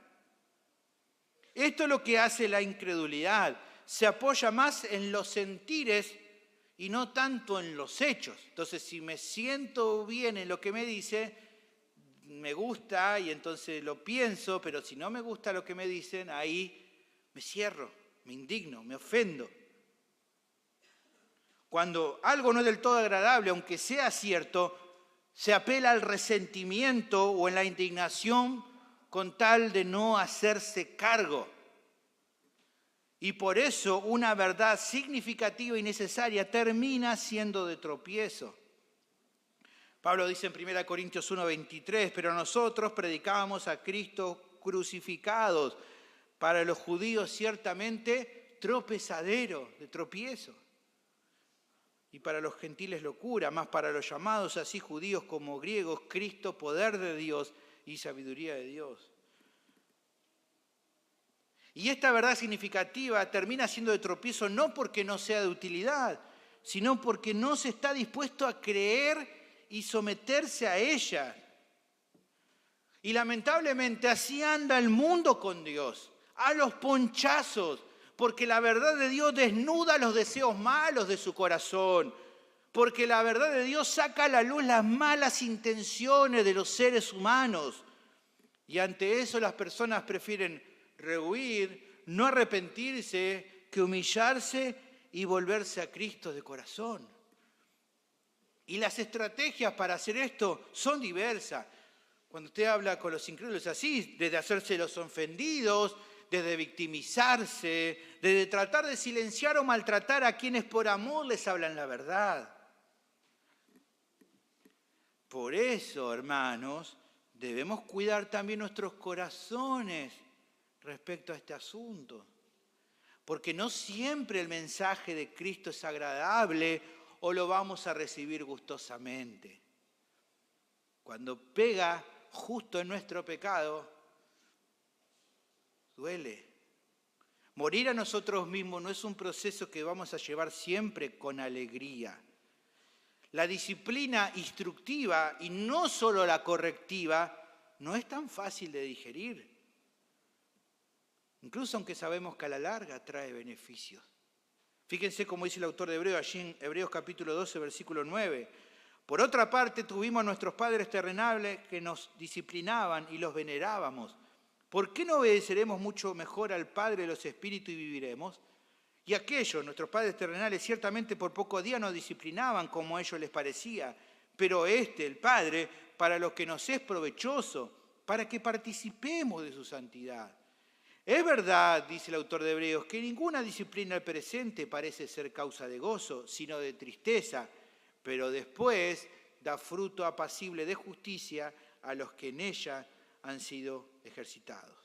Esto es lo que hace la incredulidad. Se apoya más en los sentires y no tanto en los hechos. Entonces, si me siento bien en lo que me dice, me gusta y entonces lo pienso, pero si no me gusta lo que me dicen, ahí me cierro, me indigno, me ofendo. Cuando algo no es del todo agradable, aunque sea cierto, se apela al resentimiento o en la indignación con tal de no hacerse cargo. Y por eso una verdad significativa y necesaria termina siendo de tropiezo. Pablo dice en 1 Corintios 1:23, pero nosotros predicábamos a Cristo crucificados, para los judíos ciertamente tropezadero, de tropiezo, y para los gentiles locura, más para los llamados así judíos como griegos, Cristo poder de Dios y sabiduría de Dios. Y esta verdad significativa termina siendo de tropiezo no porque no sea de utilidad, sino porque no se está dispuesto a creer y someterse a ella. Y lamentablemente así anda el mundo con Dios, a los ponchazos, porque la verdad de Dios desnuda los deseos malos de su corazón, porque la verdad de Dios saca a la luz las malas intenciones de los seres humanos. Y ante eso las personas prefieren rehuir, no arrepentirse, que humillarse y volverse a Cristo de corazón. Y las estrategias para hacer esto son diversas. Cuando usted habla con los incrédulos así, desde hacerse los ofendidos, desde victimizarse, desde tratar de silenciar o maltratar a quienes por amor les hablan la verdad. Por eso, hermanos, debemos cuidar también nuestros corazones respecto a este asunto. Porque no siempre el mensaje de Cristo es agradable o lo vamos a recibir gustosamente. Cuando pega justo en nuestro pecado, duele. Morir a nosotros mismos no es un proceso que vamos a llevar siempre con alegría. La disciplina instructiva, y no solo la correctiva, no es tan fácil de digerir. Incluso aunque sabemos que a la larga trae beneficios. Fíjense cómo dice el autor de Hebreos, allí en Hebreos capítulo 12, versículo 9. Por otra parte, tuvimos a nuestros padres terrenales que nos disciplinaban y los venerábamos. ¿Por qué no obedeceremos mucho mejor al Padre de los Espíritus y viviremos? Y aquellos, nuestros padres terrenales, ciertamente por pocos días nos disciplinaban como a ellos les parecía, pero el Padre, para lo que nos es provechoso, para que participemos de su santidad. Es verdad, dice el autor de Hebreos, que ninguna disciplina al presente parece ser causa de gozo, sino de tristeza, pero después da fruto apacible de justicia a los que en ella han sido ejercitados.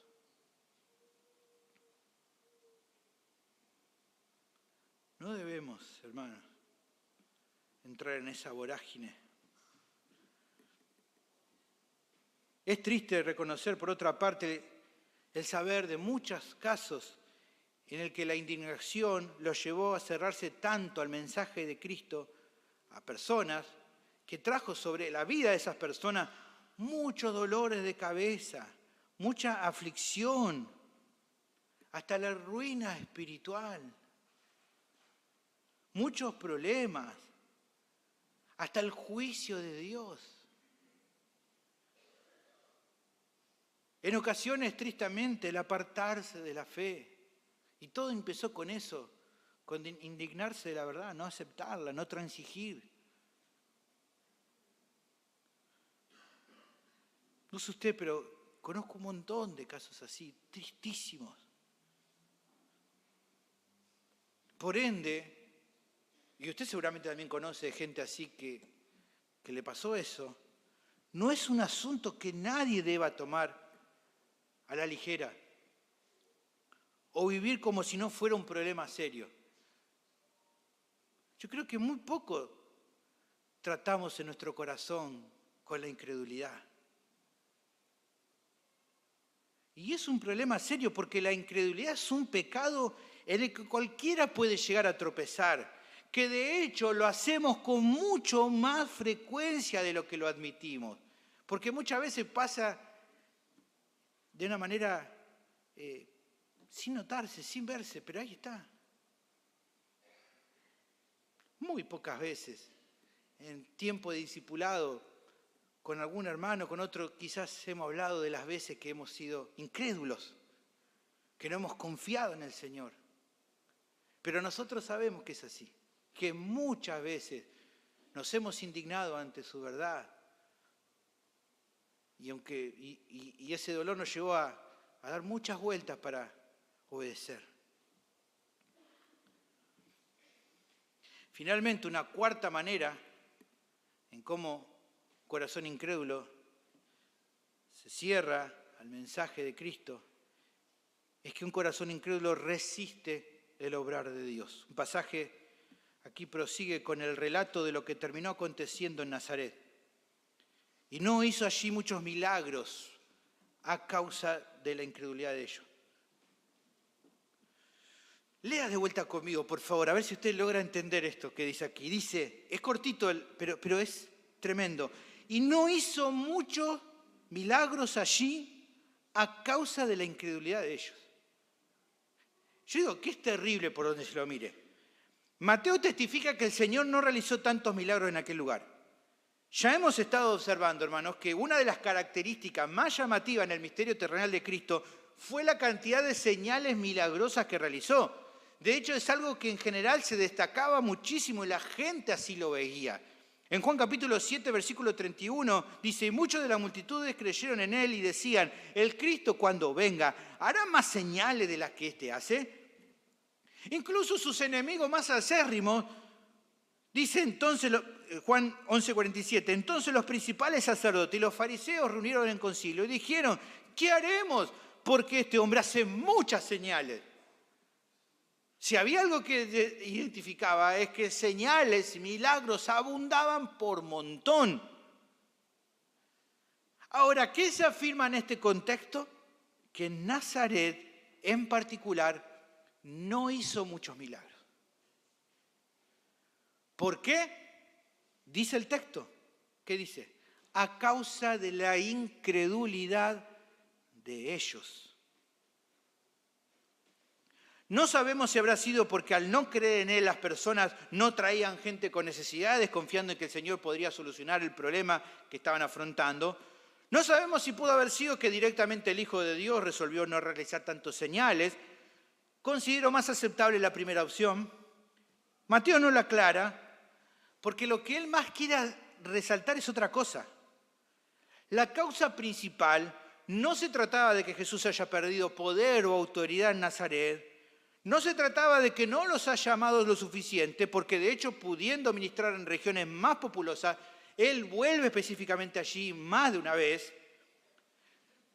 No debemos, hermanos, entrar en esa vorágine. Es triste reconocer, por otra parte, el saber de muchos casos en el que la indignación los llevó a cerrarse tanto al mensaje de Cristo a personas que trajo sobre la vida de esas personas muchos dolores de cabeza, mucha aflicción, hasta la ruina espiritual, muchos problemas, hasta el juicio de Dios. En ocasiones, tristemente, el apartarse de la fe. Y todo empezó con eso, con indignarse de la verdad, no aceptarla, no transigir. No sé usted, pero conozco un montón de casos así, tristísimos. Por ende, y usted seguramente también conoce gente así que le pasó eso, no es un asunto que nadie deba tomar a la ligera o vivir como si no fuera un problema serio. Yo creo que muy poco tratamos en nuestro corazón con la incredulidad. Y es un problema serio porque la incredulidad es un pecado en el que cualquiera puede llegar a tropezar, que de hecho lo hacemos con mucho más frecuencia de lo que lo admitimos, porque muchas veces pasa de una manera sin notarse, sin verse, pero ahí está. Muy pocas veces, en tiempo de discipulado, con algún hermano, con otro, quizás hemos hablado de las veces que hemos sido incrédulos, que no hemos confiado en el Señor. Pero nosotros sabemos que es así, que muchas veces nos hemos indignado ante su verdad. Y ese dolor nos llevó a dar muchas vueltas para obedecer. Finalmente, una cuarta manera en cómo corazón incrédulo se cierra al mensaje de Cristo es que un corazón incrédulo resiste el obrar de Dios. Un pasaje aquí prosigue con el relato de lo que terminó aconteciendo en Nazaret. Y no hizo allí muchos milagros a causa de la incredulidad de ellos. Lea de vuelta conmigo, por favor, a ver si usted logra entender esto que dice aquí. Dice, es cortito, pero es tremendo. Y no hizo muchos milagros allí a causa de la incredulidad de ellos. Yo digo que es terrible por donde se lo mire. Mateo testifica que el Señor no realizó tantos milagros en aquel lugar. Ya hemos estado observando, hermanos, que una de las características más llamativas en el misterio terrenal de Cristo fue la cantidad de señales milagrosas que realizó. De hecho, es algo que en general se destacaba muchísimo y la gente así lo veía. En Juan capítulo 7, versículo 31, dice, y muchos de las multitudes creyeron en él y decían, el Cristo cuando venga, ¿hará más señales de las que éste hace? Incluso sus enemigos más acérrimos, dice entonces, Juan 11:47, entonces los principales sacerdotes y los fariseos reunieron en concilio y dijeron, ¿qué haremos? Porque este hombre hace muchas señales. Si había algo que identificaba es que señales y milagros abundaban por montón. Ahora, ¿qué se afirma en este contexto? Que en Nazaret, en particular, no hizo muchos milagros. ¿Por qué? Dice el texto. ¿Qué dice? A causa de la incredulidad de ellos. No sabemos si habrá sido porque al no creer en él las personas no traían gente con necesidades, confiando en que el Señor podría solucionar el problema que estaban afrontando. No sabemos si pudo haber sido que directamente el Hijo de Dios resolvió no realizar tantos señales. Considero más aceptable la primera opción. Mateo no la aclara, porque lo que él más quiere resaltar es otra cosa. La causa principal no se trataba de que Jesús haya perdido poder o autoridad en Nazaret. No se trataba de que no los haya amado lo suficiente, porque de hecho, pudiendo ministrar en regiones más populosas, él vuelve específicamente allí más de una vez.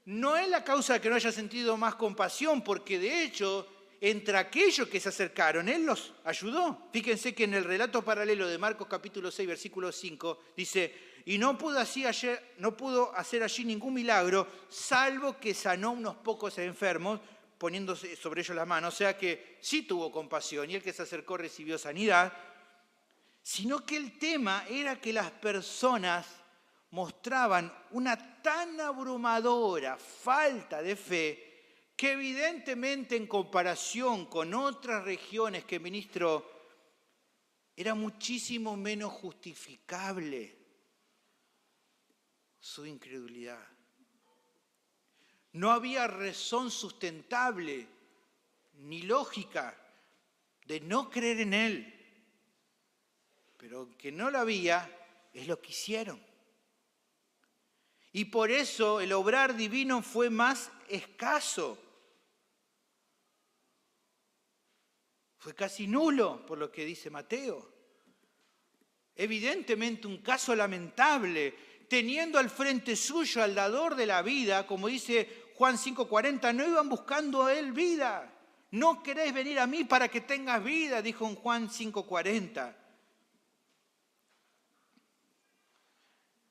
No es la causa de que no haya sentido más compasión, porque de hecho, entre aquellos que se acercaron, él los ayudó. Fíjense que en el relato paralelo de Marcos capítulo 6, versículo 5, dice, y no pudo hacer allí ningún milagro, salvo que sanó unos pocos enfermos, poniéndose sobre ellos las manos, o sea que sí tuvo compasión y el que se acercó recibió sanidad, sino que el tema era que las personas mostraban una tan abrumadora falta de fe que evidentemente en comparación con otras regiones que ministró, era muchísimo menos justificable su incredulidad. No había razón sustentable ni lógica de no creer en él. Pero aunque no la había, es lo que hicieron. Y por eso el obrar divino fue más escaso. Fue casi nulo, por lo que dice Mateo. Evidentemente un caso lamentable, teniendo al frente suyo al dador de la vida, como dice Juan 5:40, no iban buscando a él vida. No queréis venir a mí para que tengas vida, dijo en Juan 5:40.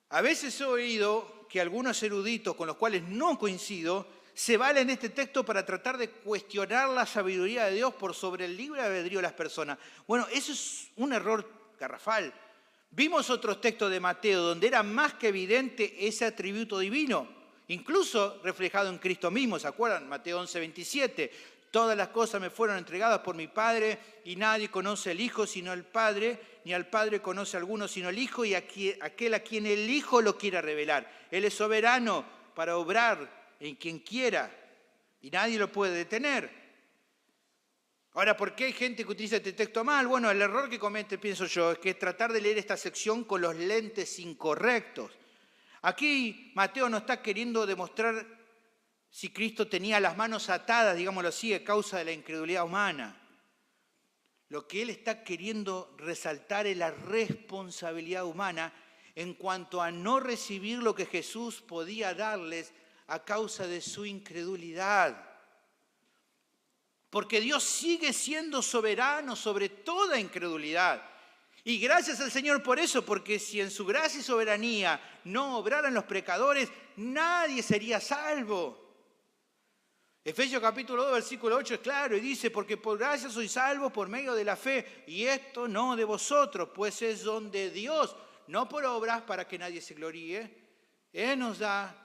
A veces he oído que algunos eruditos, con los cuales no coincido, se valen este texto para tratar de cuestionar la sabiduría de Dios por sobre el libre albedrío de las personas. Bueno, eso es un error garrafal. Vimos otros textos de Mateo donde era más que evidente ese atributo divino, incluso reflejado en Cristo mismo. ¿Se acuerdan? Mateo 11:27. Todas las cosas me fueron entregadas por mi Padre y nadie conoce al Hijo sino el Padre, ni al Padre conoce a alguno sino el Hijo y aquel a quien el Hijo lo quiera revelar. Él es soberano para obrar en quien quiera y nadie lo puede detener. Ahora, ¿por qué hay gente que utiliza este texto mal? Bueno, el error que comete, pienso yo, es que es tratar de leer esta sección con los lentes incorrectos. Aquí Mateo no está queriendo demostrar si Cristo tenía las manos atadas, digámoslo así, a causa de la incredulidad humana. Lo que él está queriendo resaltar es la responsabilidad humana en cuanto a no recibir lo que Jesús podía darles a causa de su incredulidad. Porque Dios sigue siendo soberano sobre toda incredulidad. Y gracias al Señor por eso, porque si en su gracia y soberanía no obraran los pecadores, nadie sería salvo. Efesios capítulo 2, versículo 8 es claro y dice, porque por gracia sois salvos por medio de la fe, y esto no de vosotros, pues es don de Dios, no por obras para que nadie se gloríe. Él nos da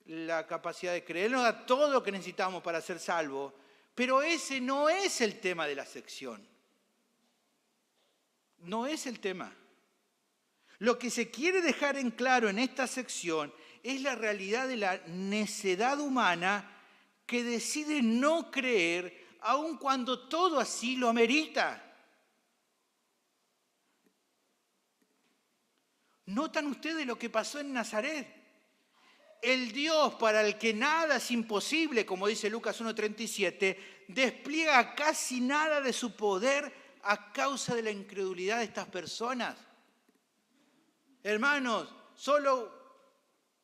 la capacidad de creer, Él nos da todo lo que necesitamos para ser salvos, pero ese no es el tema de la sección. No es el tema. Lo que se quiere dejar en claro en esta sección es la realidad de la necedad humana que decide no creer aun cuando todo así lo amerita. ¿Notan ustedes lo que pasó en Nazaret? El Dios para el que nada es imposible, como dice Lucas 1:37, despliega casi nada de su poder a causa de la incredulidad de estas personas. Hermanos, solo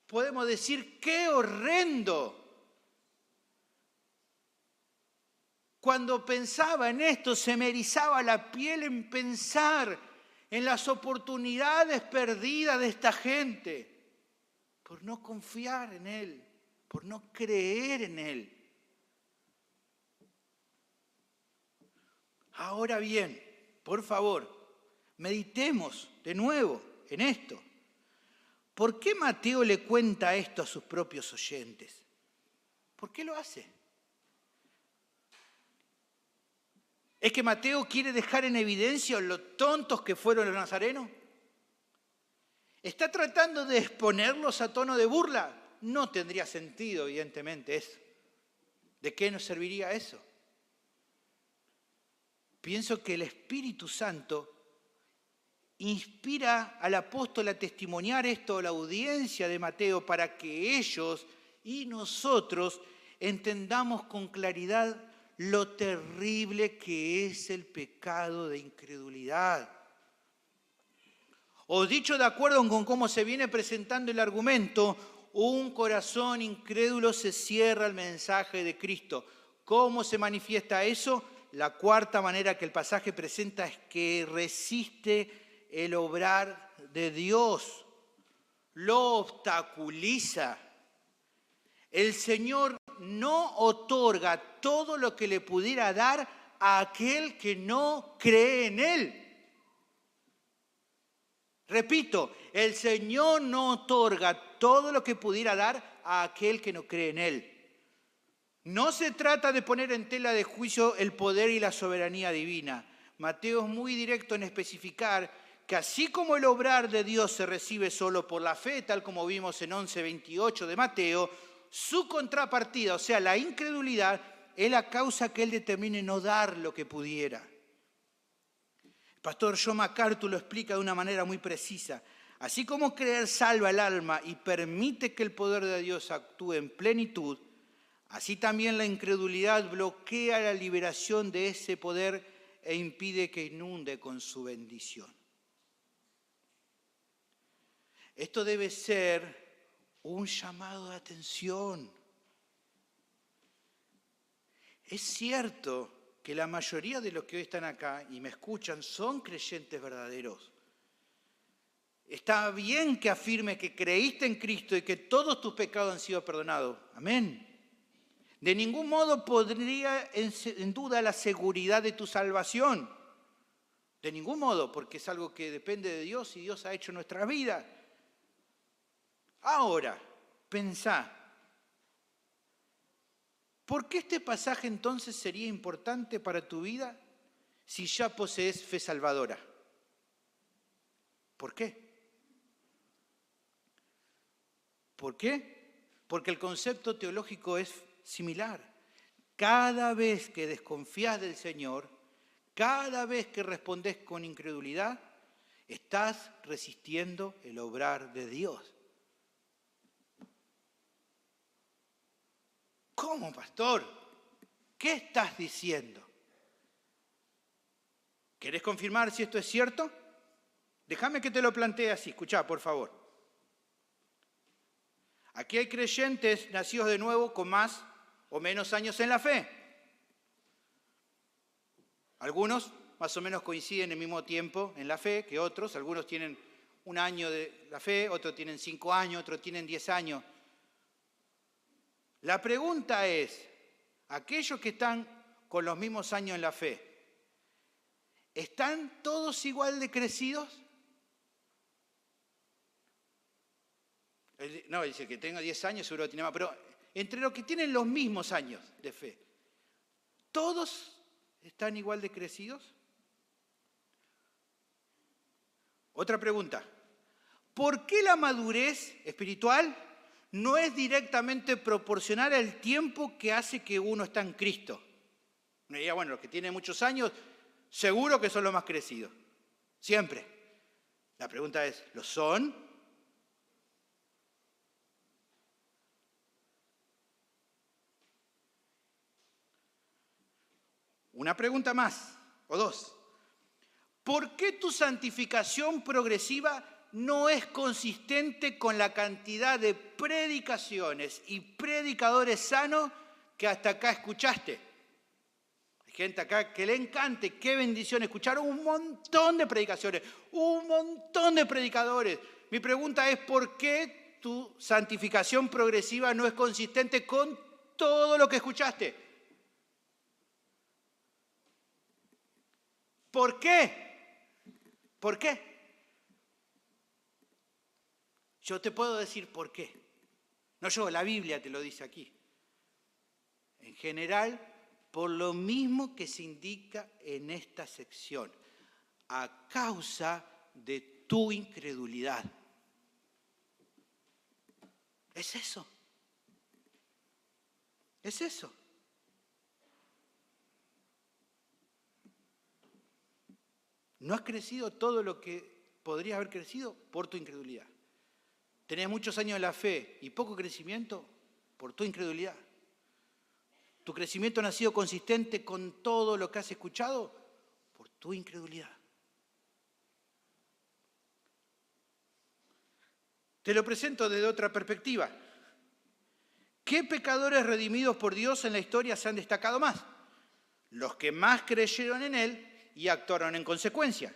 podemos decir qué horrendo. Cuando pensaba en esto, se me erizaba la piel en pensar en las oportunidades perdidas de esta gente por no confiar en Él, por no creer en Él. Ahora bien, por favor, meditemos de nuevo en esto. ¿Por qué Mateo le cuenta esto a sus propios oyentes? ¿Por qué lo hace? ¿Es que Mateo quiere dejar en evidencia lo tontos que fueron los nazarenos? ¿Está tratando de exponerlos a tono de burla? No tendría sentido, evidentemente, eso. ¿De qué nos serviría eso? Pienso que el Espíritu Santo inspira al apóstol a testimoniar esto a la audiencia de Mateo para que ellos y nosotros entendamos con claridad lo terrible que es el pecado de incredulidad. O dicho de acuerdo con cómo se viene presentando el argumento, un corazón incrédulo se cierra al mensaje de Cristo. ¿Cómo se manifiesta eso? La cuarta manera que el pasaje presenta es que resiste el obrar de Dios, lo obstaculiza. El Señor no otorga todo lo que le pudiera dar a aquel que no cree en Él. Repito, el Señor no otorga todo lo que pudiera dar a aquel que no cree en Él. No se trata de poner en tela de juicio el poder y la soberanía divina. Mateo es muy directo en especificar que así como el obrar de Dios se recibe solo por la fe, tal como vimos en 11:28 de Mateo, su contrapartida, o sea, la incredulidad, es la causa que Él determine no dar lo que pudiera. El pastor John MacArthur lo explica de una manera muy precisa. Así como creer salva el alma y permite que el poder de Dios actúe en plenitud, así también la incredulidad bloquea la liberación de ese poder e impide que inunde con su bendición. Esto debe ser un llamado de atención. Es cierto que la mayoría de los que hoy están acá y me escuchan son creyentes verdaderos. Está bien que afirme que creíste en Cristo y que todos tus pecados han sido perdonados. Amén. De ningún modo podría en duda la seguridad de tu salvación. De ningún modo, porque es algo que depende de Dios y Dios ha hecho en nuestra vida. Ahora, pensá, ¿por qué este pasaje entonces sería importante para tu vida si ya posees fe salvadora? ¿Por qué? ¿Por qué? Porque el concepto teológico es similar. Cada vez que desconfías del Señor, cada vez que respondes con incredulidad, estás resistiendo el obrar de Dios. ¿Cómo, pastor? ¿Qué estás diciendo? ¿Querés confirmar si esto es cierto? Déjame que te lo plantee así. Escuchá, por favor. Aquí hay creyentes nacidos de nuevo con más o menos años en la fe. Algunos más o menos coinciden en el mismo tiempo en la fe que otros. Algunos tienen 1 año de la fe, otros tienen 5 años, otros tienen 10 años. La pregunta es, aquellos que están con los mismos años en la fe, ¿están todos igual de crecidos? No, dice que tenga 10 años, seguro que tiene más. Pero entre los que tienen los mismos años de fe, ¿todos están igual de crecidos? Otra pregunta. ¿Por qué la madurez espiritual no es directamente proporcional al tiempo que hace que uno está en Cristo? Uno diría, bueno, los que tienen muchos años, seguro que son los más crecidos. Siempre. La pregunta es, ¿lo son? Una pregunta más, o dos. ¿Por qué tu santificación progresiva no es consistente con la cantidad de predicaciones y predicadores sanos que hasta acá escuchaste? Hay gente acá que le encante, qué bendición escuchar un montón de predicaciones, un montón de predicadores. Mi pregunta es, ¿por qué tu santificación progresiva no es consistente con todo lo que escuchaste? ¿Por qué? ¿Por qué? Yo te puedo decir por qué. No yo, la Biblia te lo dice aquí. En general, por lo mismo que se indica en esta sección, a causa de tu incredulidad. Es eso. Es eso. No has crecido todo lo que podrías haber crecido por tu incredulidad. Tenés muchos años de la fe y poco crecimiento por tu incredulidad. Tu crecimiento no ha sido consistente con todo lo que has escuchado por tu incredulidad. Te lo presento desde otra perspectiva. ¿Qué pecadores redimidos por Dios en la historia se han destacado más? Los que más creyeron en Él y actuaron en consecuencia.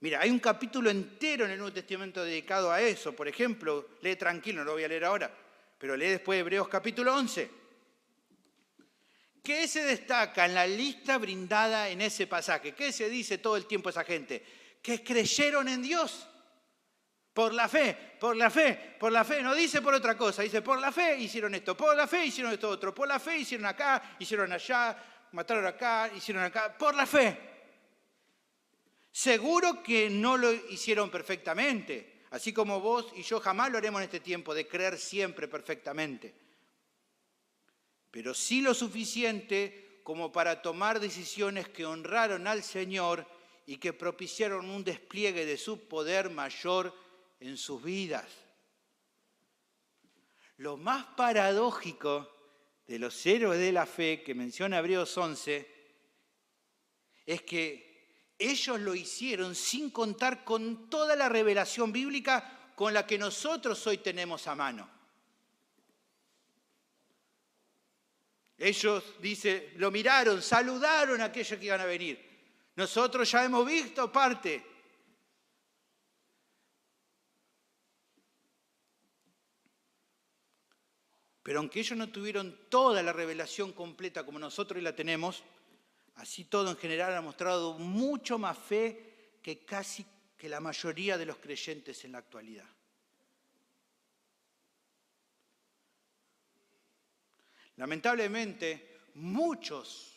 Mira, hay un capítulo entero en el Nuevo Testamento dedicado a eso. Por ejemplo, lee tranquilo, no lo voy a leer ahora, pero lee después Hebreos capítulo 11. ¿Qué se destaca en la lista brindada en ese pasaje? ¿Qué se dice todo el tiempo a esa gente? Que creyeron en Dios. Por la fe, por la fe, por la fe. No dice por otra cosa, dice por la fe hicieron esto, por la fe hicieron esto otro, por la fe hicieron acá, hicieron allá, mataron acá, hicieron acá, por la fe. Seguro que no lo hicieron perfectamente, así como vos y yo jamás lo haremos en este tiempo, de creer siempre perfectamente. Pero sí lo suficiente como para tomar decisiones que honraron al Señor y que propiciaron un despliegue de su poder mayor en sus vidas. Lo más paradójico de los héroes de la fe que menciona Hebreos 11 es que ellos lo hicieron sin contar con toda la revelación bíblica con la que nosotros hoy tenemos a mano. Ellos, dice, lo miraron, saludaron a aquellos que iban a venir. Nosotros ya hemos visto parte. Pero aunque ellos no tuvieron toda la revelación completa como nosotros hoy la tenemos, así todo en general ha mostrado mucho más fe que casi que la mayoría de los creyentes en la actualidad. Lamentablemente, muchos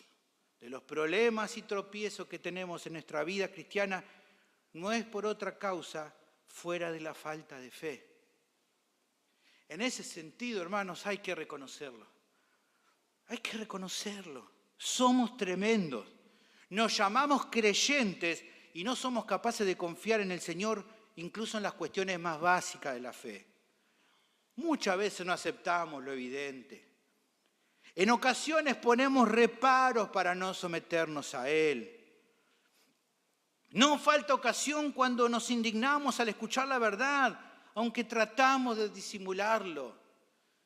de los problemas y tropiezos que tenemos en nuestra vida cristiana no es por otra causa fuera de la falta de fe. En ese sentido, hermanos, hay que reconocerlo. Hay que reconocerlo. Somos tremendos. Nos llamamos creyentes y no somos capaces de confiar en el Señor incluso en las cuestiones más básicas de la fe. Muchas veces no aceptamos lo evidente. En ocasiones ponemos reparos para no someternos a Él. No falta ocasión cuando nos indignamos al escuchar la verdad, aunque tratamos de disimularlo.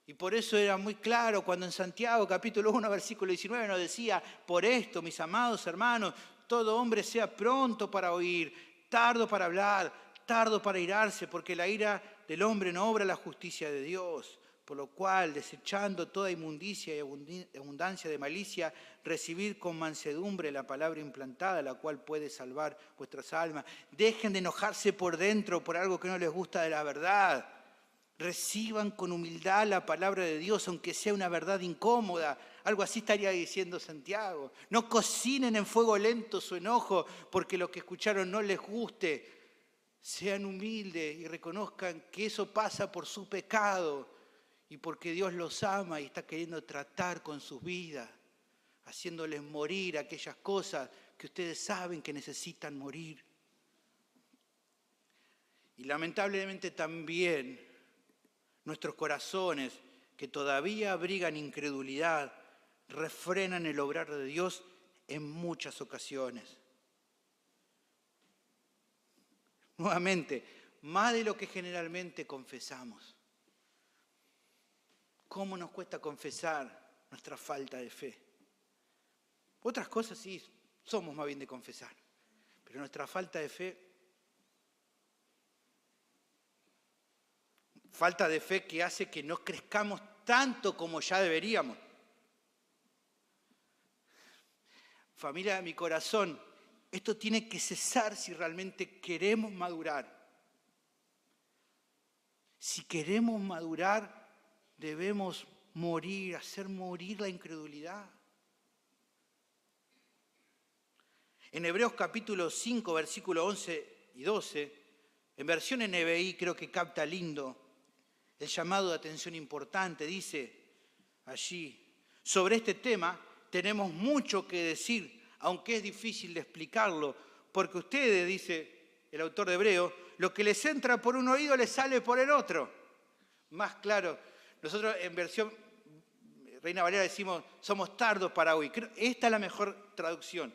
Y por eso era muy claro cuando en Santiago capítulo 1 versículo 19 nos decía: por esto, mis amados hermanos, todo hombre sea pronto para oír, tardo para hablar, tardo para irarse, porque la ira del hombre no obra la justicia de Dios. Por lo cual, desechando toda inmundicia y abundancia de malicia, recibid con mansedumbre la palabra implantada, la cual puede salvar vuestras almas. Dejen de enojarse por dentro por algo que no les gusta de la verdad. Reciban con humildad la palabra de Dios, aunque sea una verdad incómoda. Algo así estaría diciendo Santiago. No cocinen en fuego lento su enojo porque lo que escucharon no les guste. Sean humildes y reconozcan que eso pasa por su pecado y porque Dios los ama y está queriendo tratar con sus vidas, haciéndoles morir aquellas cosas que ustedes saben que necesitan morir. Y lamentablemente también nuestros corazones, que todavía abrigan incredulidad, refrenan el obrar de Dios en muchas ocasiones. Nuevamente, más de lo que generalmente confesamos. ¿Cómo nos cuesta confesar nuestra falta de fe? Otras cosas sí, somos más bien de confesar, pero nuestra falta de fe que hace que no crezcamos tanto como ya deberíamos. Familia de mi corazón, esto tiene que cesar si realmente queremos madurar. Si queremos madurar, debemos morir, hacer morir la incredulidad. En Hebreos capítulo 5, versículos 11 y 12, en versión NBI creo que capta lindo el llamado de atención importante. Dice allí, sobre este tema tenemos mucho que decir, aunque es difícil de explicarlo, porque ustedes, dice el autor de Hebreo, lo que les entra por un oído les sale por el otro. Más claro, nosotros en versión Reina Valera decimos, somos tardos para oír. Esta es la mejor traducción.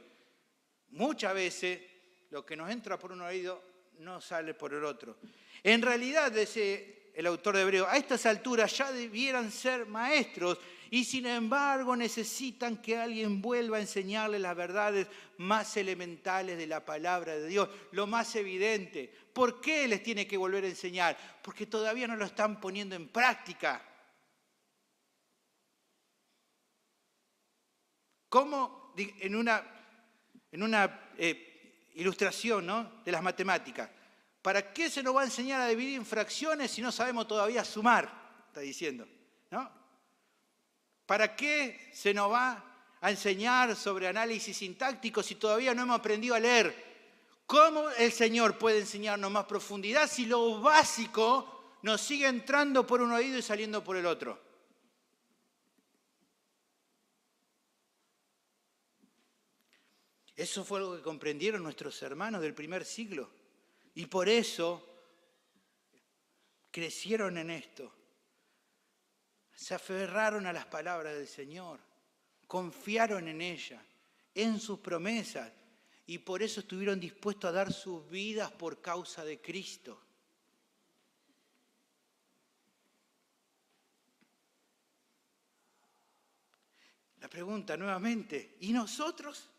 Muchas veces lo que nos entra por un oído no sale por el otro. En realidad, dice el autor de Hebreo, a estas alturas ya debieran ser maestros y sin embargo necesitan que alguien vuelva a enseñarles las verdades más elementales de la palabra de Dios, lo más evidente. ¿Por qué les tiene que volver a enseñar? Porque todavía no lo están poniendo en práctica. ¿Cómo en una ilustración, ¿no?, de las matemáticas? ¿Para qué se nos va a enseñar a dividir en fracciones si no sabemos todavía sumar? Está diciendo, ¿no? ¿Para qué se nos va a enseñar sobre análisis sintáctico si todavía no hemos aprendido a leer? ¿Cómo el Señor puede enseñarnos más profundidad si lo básico nos sigue entrando por un oído y saliendo por el otro? Eso fue algo que comprendieron nuestros hermanos del primer siglo. Y por eso crecieron en esto. Se aferraron a las palabras del Señor. Confiaron en ella, en sus promesas. Y por eso estuvieron dispuestos a dar sus vidas por causa de Cristo. La pregunta nuevamente, ¿y nosotros?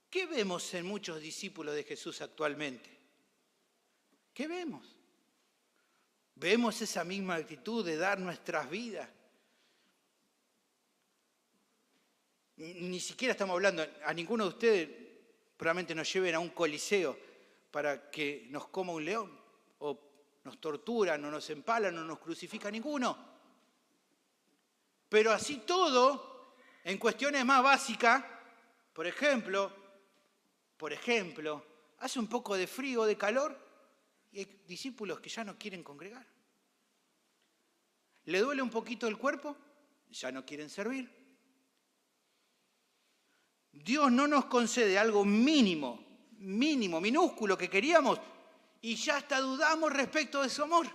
¿Qué vemos en muchos discípulos de Jesús actualmente? ¿Qué vemos? ¿Vemos esa misma actitud de dar nuestras vidas? Ni siquiera estamos hablando, a ninguno de ustedes probablemente nos lleven a un coliseo para que nos coma un león, o nos torturan, o nos empalan, o nos crucifica ninguno. Pero así todo, en cuestiones más básicas, por ejemplo, hace un poco de frío o de calor y hay discípulos que ya no quieren congregar. ¿Le duele un poquito el cuerpo? Ya no quieren servir. Dios no nos concede algo mínimo, minúsculo que queríamos y ya hasta dudamos respecto de su amor.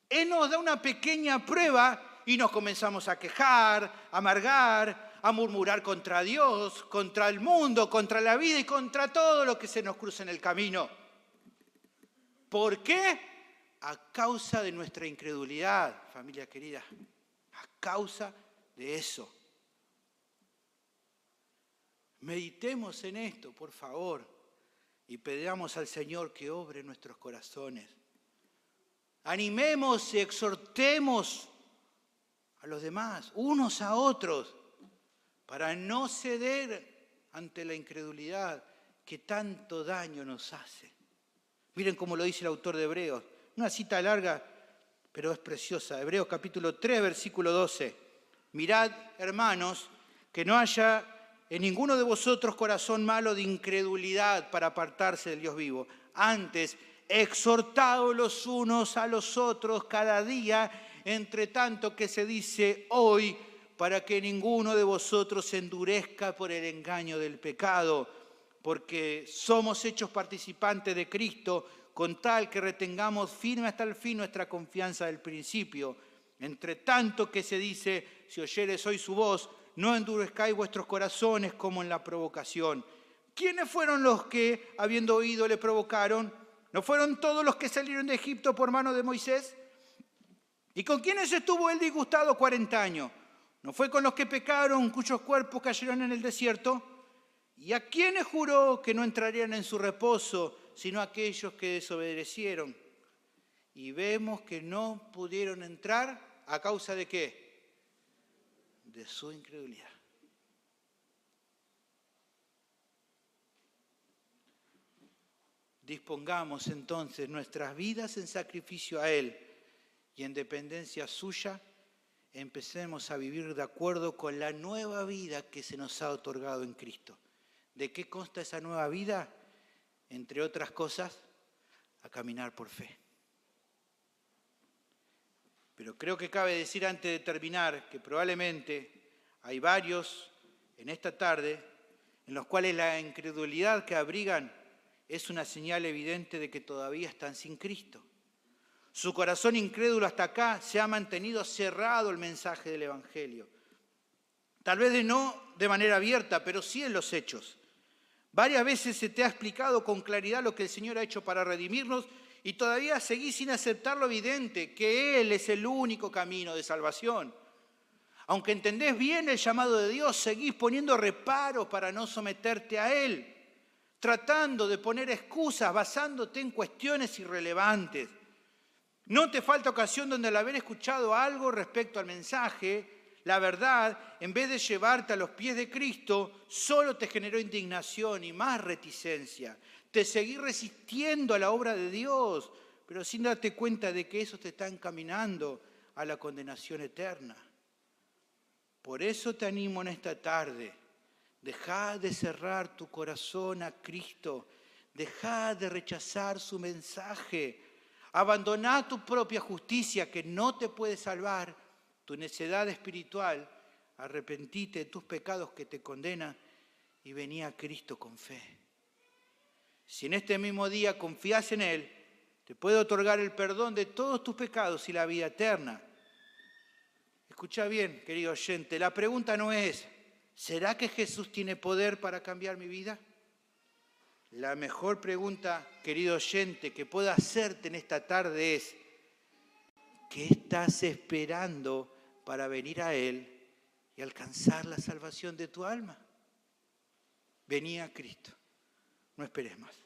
Él nos da una pequeña prueba y nos comenzamos a quejar, a amargar, a murmurar contra Dios, contra el mundo, contra la vida y contra todo lo que se nos cruza en el camino. ¿Por qué? A causa de nuestra incredulidad, familia querida. A causa de eso. Meditemos en esto, por favor, y pedamos al Señor que obre en nuestros corazones. Animemos y exhortemos a los demás, unos a otros, para no ceder ante la incredulidad que tanto daño nos hace. Miren cómo lo dice el autor de Hebreos. Una cita larga, pero es preciosa. Hebreos capítulo 3, versículo 12. Mirad, hermanos, que no haya en ninguno de vosotros corazón malo de incredulidad para apartarse del Dios vivo. Antes, exhortaos los unos a los otros cada día, entre tanto que se dice hoy, para que ninguno de vosotros se endurezca por el engaño del pecado, porque somos hechos participantes de Cristo, con tal que retengamos firme hasta el fin nuestra confianza del principio. Entre tanto que se dice, si oyereis hoy su voz, no endurezcáis vuestros corazones como en la provocación. ¿Quiénes fueron los que, habiendo oído, le provocaron? ¿No fueron todos los que salieron de Egipto por mano de Moisés? ¿Y con quiénes estuvo él disgustado 40 años? ¿No fue con los que pecaron, cuyos cuerpos cayeron en el desierto? ¿Y a quiénes juró que no entrarían en su reposo, sino a aquellos que desobedecieron? Y vemos que no pudieron entrar, ¿a causa de qué? De su incredulidad. Dispongamos entonces nuestras vidas en sacrificio a Él y en dependencia suya, empecemos a vivir de acuerdo con la nueva vida que se nos ha otorgado en Cristo. ¿De qué consta esa nueva vida? Entre otras cosas, a caminar por fe. Pero creo que cabe decir antes de terminar que probablemente hay varios en esta tarde en los cuales la incredulidad que abrigan es una señal evidente de que todavía están sin Cristo. Su corazón incrédulo hasta acá se ha mantenido cerrado al mensaje del Evangelio. Tal vez no de manera abierta, pero sí en los hechos. Varias veces se te ha explicado con claridad lo que el Señor ha hecho para redimirnos y todavía seguís sin aceptar lo evidente, que Él es el único camino de salvación. Aunque entendés bien el llamado de Dios, seguís poniendo reparos para no someterte a Él, tratando de poner excusas basándote en cuestiones irrelevantes. No te falta ocasión donde al haber escuchado algo respecto al mensaje, la verdad, en vez de llevarte a los pies de Cristo, solo te generó indignación y más reticencia. Te seguís resistiendo a la obra de Dios, pero sin darte cuenta de que eso te está encaminando a la condenación eterna. Por eso te animo en esta tarde. Dejá de cerrar tu corazón a Cristo. Dejá de rechazar su mensaje. Abandoná tu propia justicia que no te puede salvar, tu necedad espiritual. Arrepentite de tus pecados que te condenan y vení a Cristo con fe. Si en este mismo día confías en Él, te puede otorgar el perdón de todos tus pecados y la vida eterna. Escucha bien, querido oyente, la pregunta no es, ¿será que Jesús tiene poder para cambiar mi vida? La mejor pregunta, querido oyente, que puedo hacerte en esta tarde es, ¿qué estás esperando para venir a Él y alcanzar la salvación de tu alma? Vení a Cristo, no esperes más.